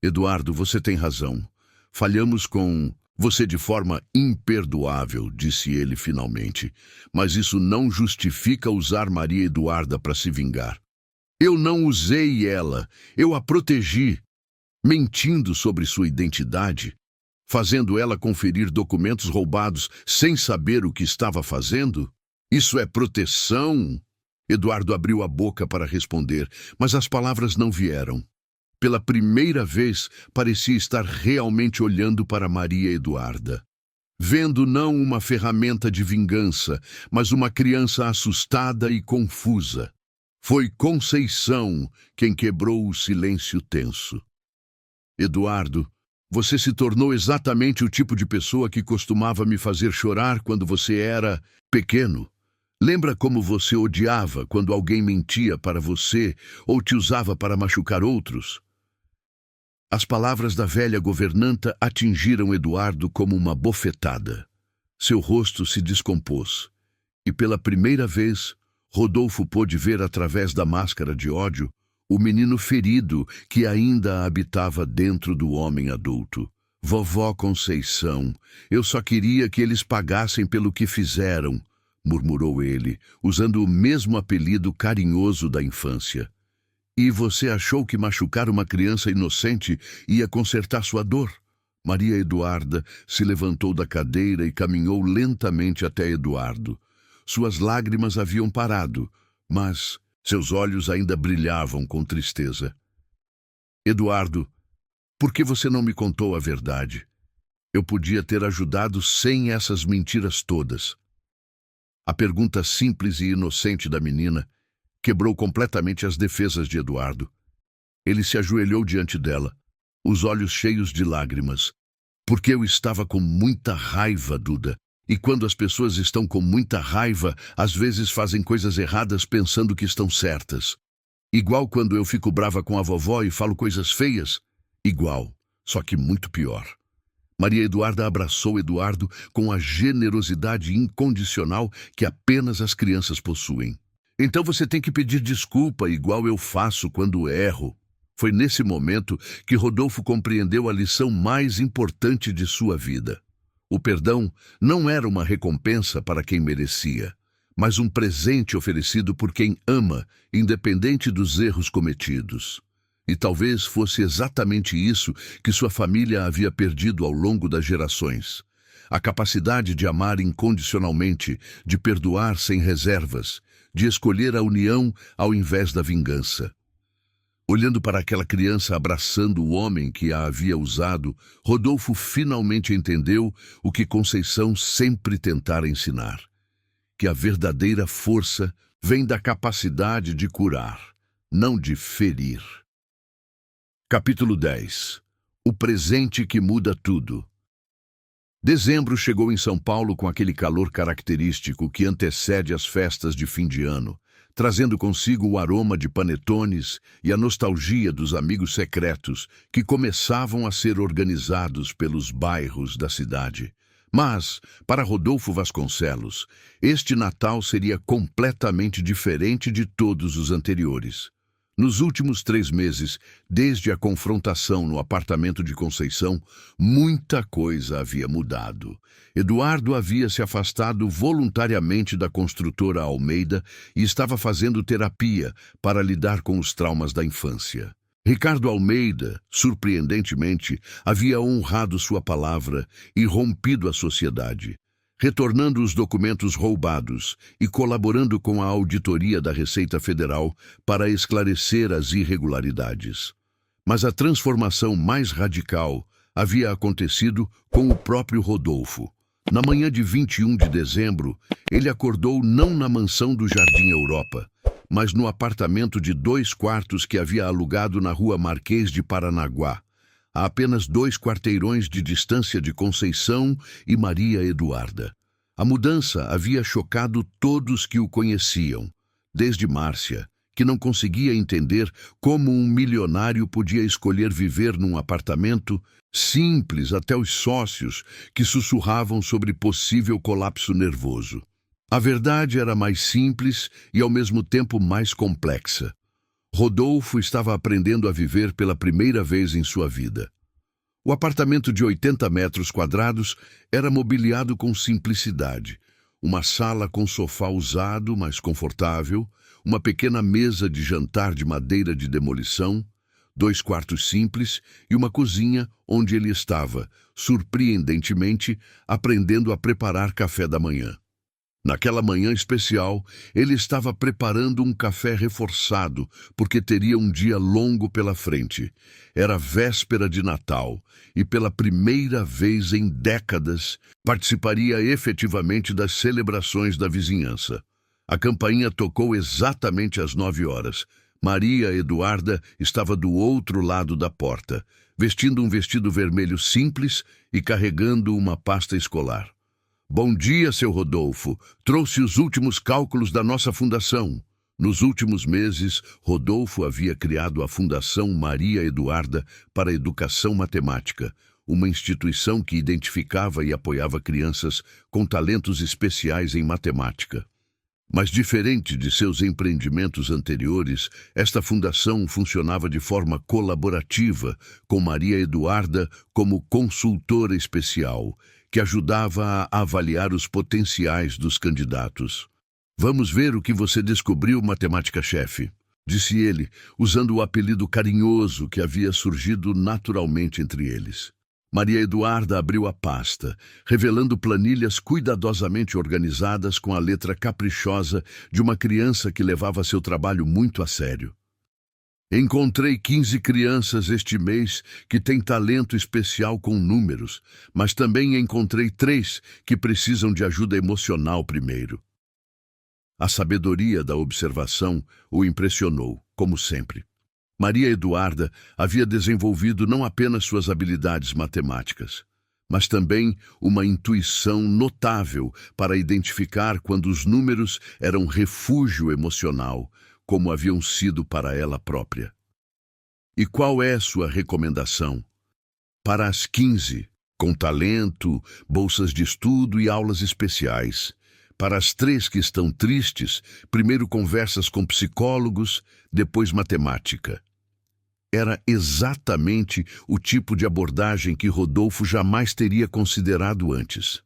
Eduardo, você tem razão. Falhamos com você de forma imperdoável, disse ele finalmente. Mas isso não justifica usar Maria Eduarda para se vingar. Eu não usei ela, eu a protegi. Mentindo sobre sua identidade, fazendo ela conferir documentos roubados sem saber o que estava fazendo? Isso é proteção? Eduardo abriu a boca para responder, mas as palavras não vieram. Pela primeira vez, parecia estar realmente olhando para Maria Eduarda, vendo não uma ferramenta de vingança, mas uma criança assustada e confusa. Foi Conceição quem quebrou o silêncio tenso. Eduardo, você se tornou exatamente o tipo de pessoa que costumava me fazer chorar quando você era pequeno. Lembra como você odiava quando alguém mentia para você ou te usava para machucar outros? As palavras da velha governanta atingiram Eduardo como uma bofetada. Seu rosto se descompôs, e pela primeira vez, Rodolfo pôde ver através da máscara de ódio o menino ferido que ainda habitava dentro do homem adulto. Vovó Conceição, eu só queria que eles pagassem pelo que fizeram, murmurou ele, usando o mesmo apelido carinhoso da infância. E você achou que machucar uma criança inocente ia consertar sua dor? Maria Eduarda se levantou da cadeira e caminhou lentamente até Eduardo. Suas lágrimas haviam parado, mas seus olhos ainda brilhavam com tristeza. Eduardo, por que você não me contou a verdade? Eu podia ter ajudado sem essas mentiras todas. A pergunta simples e inocente da menina quebrou completamente as defesas de Eduardo. Ele se ajoelhou diante dela, os olhos cheios de lágrimas. Porque eu estava com muita raiva, Duda. E quando as pessoas estão com muita raiva, às vezes fazem coisas erradas pensando que estão certas. Igual quando eu fico brava com a vovó e falo coisas feias. Igual, só que muito pior. Maria Eduarda abraçou Eduardo com a generosidade incondicional que apenas as crianças possuem. Então você tem que pedir desculpa, igual eu faço quando erro. Foi nesse momento que Rodolfo compreendeu a lição mais importante de sua vida. O perdão não era uma recompensa para quem merecia, mas um presente oferecido por quem ama, independente dos erros cometidos. E talvez fosse exatamente isso que sua família havia perdido ao longo das gerações. A capacidade de amar incondicionalmente, de perdoar sem reservas, de escolher a união ao invés da vingança. Olhando para aquela criança abraçando o homem que a havia usado, Rodolfo finalmente entendeu o que Conceição sempre tentara ensinar: que a verdadeira força vem da capacidade de curar, não de ferir. Capítulo 10. O presente que muda tudo. Dezembro chegou em São Paulo com aquele calor característico que antecede as festas de fim de ano, trazendo consigo o aroma de panetones e a nostalgia dos amigos secretos que começavam a ser organizados pelos bairros da cidade. Mas, para Rodolfo Vasconcelos, este Natal seria completamente diferente de todos os anteriores. Nos últimos 3 meses, desde a confrontação no apartamento de Conceição, muita coisa havia mudado. Eduardo havia se afastado voluntariamente da construtora Almeida e estava fazendo terapia para lidar com os traumas da infância. Ricardo Almeida, surpreendentemente, havia honrado sua palavra e rompido a sociedade, retornando os documentos roubados e colaborando com a auditoria da Receita Federal para esclarecer as irregularidades. Mas a transformação mais radical havia acontecido com o próprio Rodolfo. Na manhã de 21 de dezembro, ele acordou não na mansão do Jardim Europa, mas no apartamento de 2 quartos que havia alugado na rua Marquês de Paranaguá, a apenas 2 quarteirões de distância de Conceição e Maria Eduarda. A mudança havia chocado todos que o conheciam, desde Márcia, que não conseguia entender como um milionário podia escolher viver num apartamento simples, até os sócios, que sussurravam sobre possível colapso nervoso. A verdade era mais simples e ao mesmo tempo mais complexa. Rodolfo estava aprendendo a viver pela primeira vez em sua vida. O apartamento de 80 metros quadrados era mobiliado com simplicidade. Uma sala com sofá usado, mas confortável, uma pequena mesa de jantar de madeira de demolição, 2 quartos simples e uma cozinha onde ele estava, surpreendentemente, aprendendo a preparar café da manhã. Naquela manhã especial, ele estava preparando um café reforçado, porque teria um dia longo pela frente. Era véspera de Natal, e pela primeira vez em décadas, participaria efetivamente das celebrações da vizinhança. A campainha tocou exatamente às 9 horas. Maria Eduarda estava do outro lado da porta, vestindo um vestido vermelho simples e carregando uma pasta escolar. Bom dia, seu Rodolfo. Trouxe os últimos cálculos da nossa fundação. Nos últimos meses, Rodolfo havia criado a Fundação Maria Eduarda para a Educação Matemática, uma instituição que identificava e apoiava crianças com talentos especiais em matemática. Mas diferente de seus empreendimentos anteriores, esta fundação funcionava de forma colaborativa, com Maria Eduarda como consultora especial, que ajudava a avaliar os potenciais dos candidatos. Vamos ver o que você descobriu, matemática-chefe, disse ele, usando o apelido carinhoso que havia surgido naturalmente entre eles. Maria Eduarda abriu a pasta, revelando planilhas cuidadosamente organizadas com a letra caprichosa de uma criança que levava seu trabalho muito a sério. Encontrei 15 crianças este mês que têm talento especial com números, mas também encontrei 3 que precisam de ajuda emocional primeiro. A sabedoria da observação o impressionou, como sempre. Maria Eduarda havia desenvolvido não apenas suas habilidades matemáticas, mas também uma intuição notável para identificar quando os números eram refúgio emocional, como haviam sido para ela própria. E qual é sua recomendação? Para as 15, com talento, bolsas de estudo e aulas especiais. Para as 3 que estão tristes, primeiro conversas com psicólogos, depois matemática. Era exatamente o tipo de abordagem que Rodolfo jamais teria considerado antes.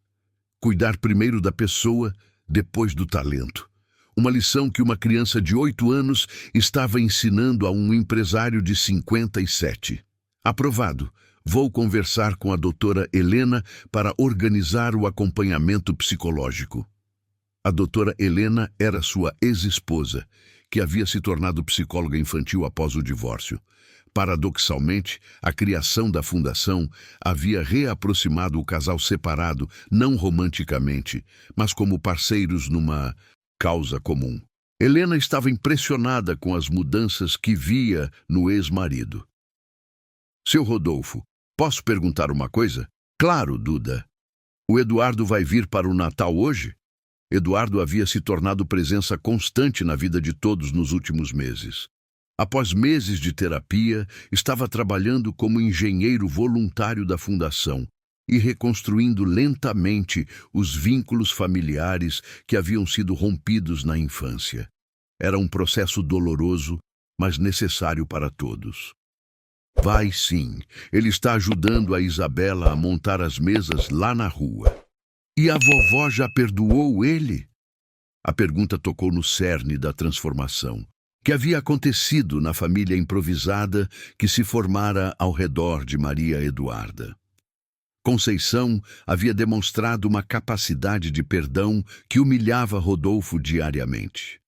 Cuidar primeiro da pessoa, depois do talento. Uma lição que uma criança de 8 anos estava ensinando a um empresário de 57. Aprovado. Vou conversar com a doutora Helena para organizar o acompanhamento psicológico. A doutora Helena era sua ex-esposa, que havia se tornado psicóloga infantil após o divórcio. Paradoxalmente, a criação da fundação havia reaproximado o casal separado, não romanticamente, mas como parceiros numa causa comum. Helena estava impressionada com as mudanças que via no ex-marido. Seu Rodolfo, posso perguntar uma coisa? Claro, Duda. O Eduardo vai vir para o Natal hoje? Eduardo havia se tornado presença constante na vida de todos nos últimos meses. Após meses de terapia, estava trabalhando como engenheiro voluntário da fundação e reconstruindo lentamente os vínculos familiares que haviam sido rompidos na infância. Era um processo doloroso, mas necessário para todos. Vai sim, ele está ajudando a Isabela a montar as mesas lá na rua. E a vovó já perdoou ele? A pergunta tocou no cerne da transformação, que havia acontecido na família improvisada que se formara ao redor de Maria Eduarda. Conceição havia demonstrado uma capacidade de perdão que humilhava Rodolfo diariamente.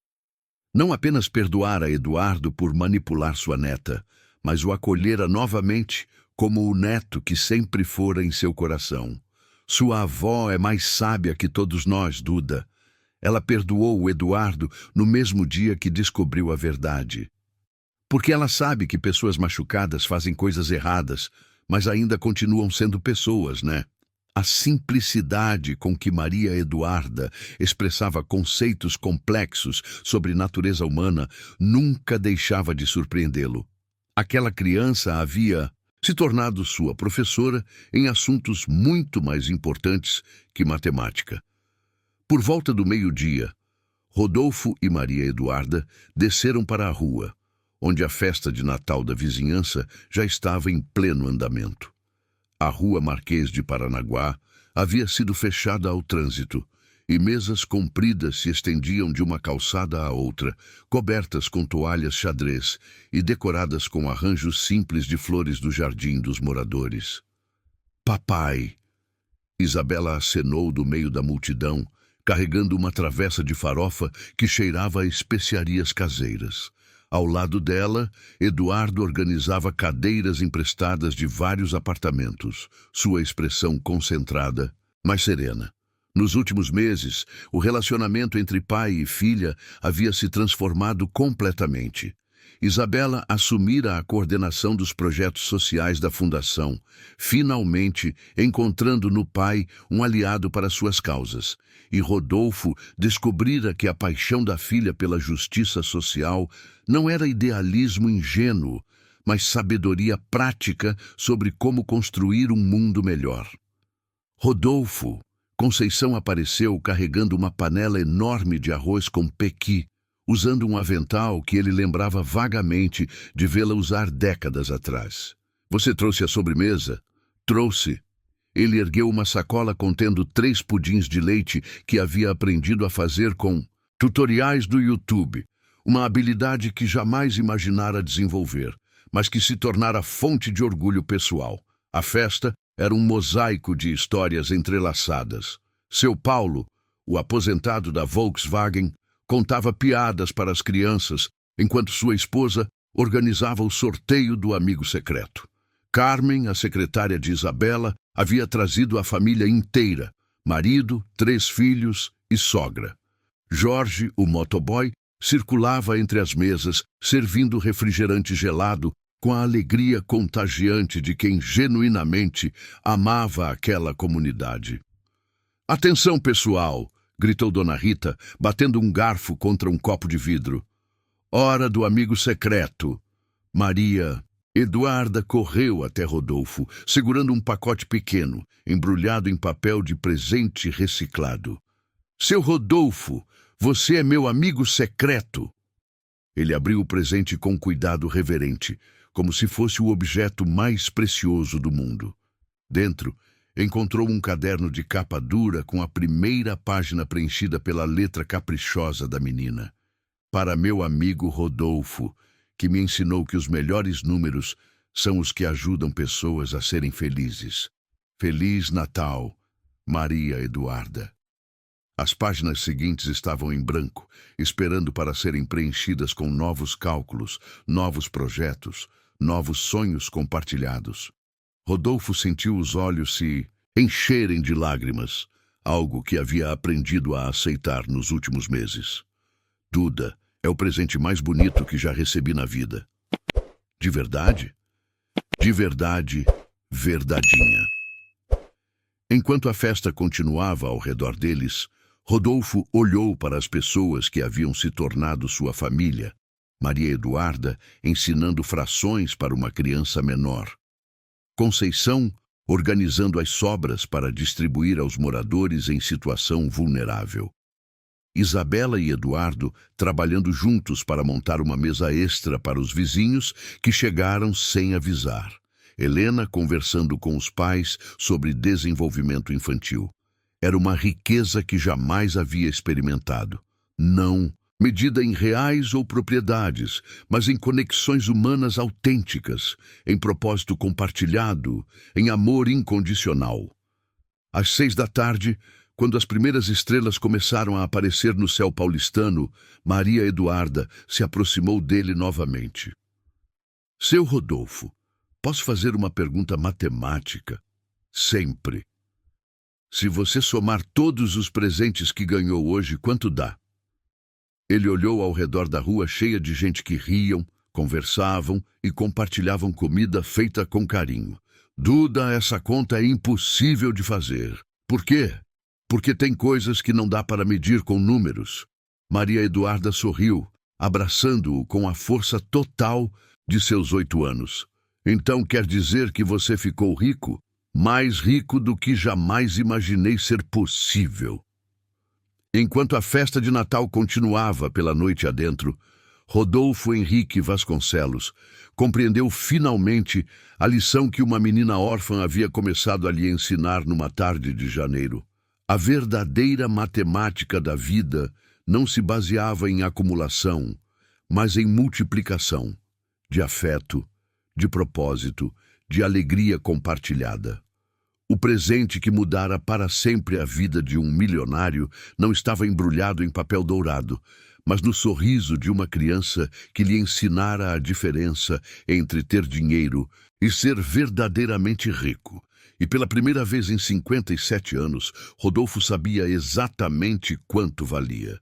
Não apenas perdoara Eduardo por manipular sua neta, mas o acolhera novamente como o neto que sempre fora em seu coração. Sua avó é mais sábia que todos nós, Duda. Ela perdoou o Eduardo no mesmo dia que descobriu a verdade. Porque ela sabe que pessoas machucadas fazem coisas erradas, mas ainda continuam sendo pessoas, né? A simplicidade com que Maria Eduarda expressava conceitos complexos sobre natureza humana nunca deixava de surpreendê-lo. Aquela criança havia se tornado sua professora em assuntos muito mais importantes que matemática. Por volta do meio-dia, Rodolfo e Maria Eduarda desceram para a rua, onde a festa de Natal da vizinhança já estava em pleno andamento. A rua Marquês de Paranaguá havia sido fechada ao trânsito, e mesas compridas se estendiam de uma calçada à outra, cobertas com toalhas xadrez e decoradas com arranjos simples de flores do jardim dos moradores. Papai! Isabela acenou do meio da multidão, carregando uma travessa de farofa que cheirava a especiarias caseiras. Ao lado dela, Eduardo organizava cadeiras emprestadas de vários apartamentos, sua expressão concentrada, mas serena. Nos últimos meses, o relacionamento entre pai e filha havia se transformado completamente. Isabela assumira a coordenação dos projetos sociais da fundação, finalmente encontrando no pai um aliado para suas causas. E Rodolfo descobrira que a paixão da filha pela justiça social não era idealismo ingênuo, mas sabedoria prática sobre como construir um mundo melhor. Rodolfo! Conceição apareceu carregando uma panela enorme de arroz com pequi, usando um avental que ele lembrava vagamente de vê-la usar décadas atrás. Você trouxe a sobremesa? Trouxe. Ele ergueu uma sacola contendo 3 pudins de leite que havia aprendido a fazer com tutoriais do YouTube, uma habilidade que jamais imaginara desenvolver, mas que se tornara fonte de orgulho pessoal. A festa era um mosaico de histórias entrelaçadas. Seu Paulo, o aposentado da Volkswagen, contava piadas para as crianças, enquanto sua esposa organizava o sorteio do amigo secreto. Carmen, a secretária de Isabela, havia trazido a família inteira, marido, 3 filhos e sogra. Jorge, o motoboy, circulava entre as mesas, servindo refrigerante gelado, com a alegria contagiante de quem genuinamente amava aquela comunidade. «Atenção, pessoal!» gritou Dona Rita, batendo um garfo contra um copo de vidro. «Hora do amigo secreto!» Maria Eduarda correu até Rodolfo, segurando um pacote pequeno, embrulhado em papel de presente reciclado. «Seu Rodolfo, você é meu amigo secreto!» Ele abriu o presente com cuidado reverente, como se fosse o objeto mais precioso do mundo. Dentro, encontrou um caderno de capa dura com a primeira página preenchida pela letra caprichosa da menina. Para meu amigo Rodolfo, que me ensinou que os melhores números são os que ajudam pessoas a serem felizes. Feliz Natal, Maria Eduarda. As páginas seguintes estavam em branco, esperando para serem preenchidas com novos cálculos, novos projetos, novos sonhos compartilhados. Rodolfo sentiu os olhos se encherem de lágrimas, algo que havia aprendido a aceitar nos últimos meses. Duda é o presente mais bonito que já recebi na vida. De verdade? De verdade, verdadinha. Enquanto a festa continuava ao redor deles, Rodolfo olhou para as pessoas que haviam se tornado sua família. Maria Eduarda ensinando frações para uma criança menor. Conceição organizando as sobras para distribuir aos moradores em situação vulnerável. Isabela e Eduardo trabalhando juntos para montar uma mesa extra para os vizinhos que chegaram sem avisar. Helena conversando com os pais sobre desenvolvimento infantil. Era uma riqueza que jamais havia experimentado. Não medida em reais ou propriedades, mas em conexões humanas autênticas, em propósito compartilhado, em amor incondicional. Às 6 da tarde, quando as primeiras estrelas começaram a aparecer no céu paulistano, Maria Eduarda se aproximou dele novamente. Seu Rodolfo, posso fazer uma pergunta matemática? Sempre. Se você somar todos os presentes que ganhou hoje, quanto dá? Ele olhou ao redor da rua cheia de gente que riam, conversavam e compartilhavam comida feita com carinho. Duda, essa conta é impossível de fazer. Por quê? Porque tem coisas que não dá para medir com números. Maria Eduarda sorriu, abraçando-o com a força total de seus 8 anos. Então quer dizer que você ficou rico? Mais rico do que jamais imaginei ser possível. Enquanto a festa de Natal continuava pela noite adentro, Rodolfo Henrique Vasconcelos compreendeu finalmente a lição que uma menina órfã havia começado a lhe ensinar numa tarde de janeiro. A verdadeira matemática da vida não se baseava em acumulação, mas em multiplicação, de afeto, de propósito, de alegria compartilhada. O presente que mudara para sempre a vida de um milionário não estava embrulhado em papel dourado, mas no sorriso de uma criança que lhe ensinara a diferença entre ter dinheiro e ser verdadeiramente rico. E pela primeira vez em 57 anos, Rodolfo sabia exatamente quanto valia.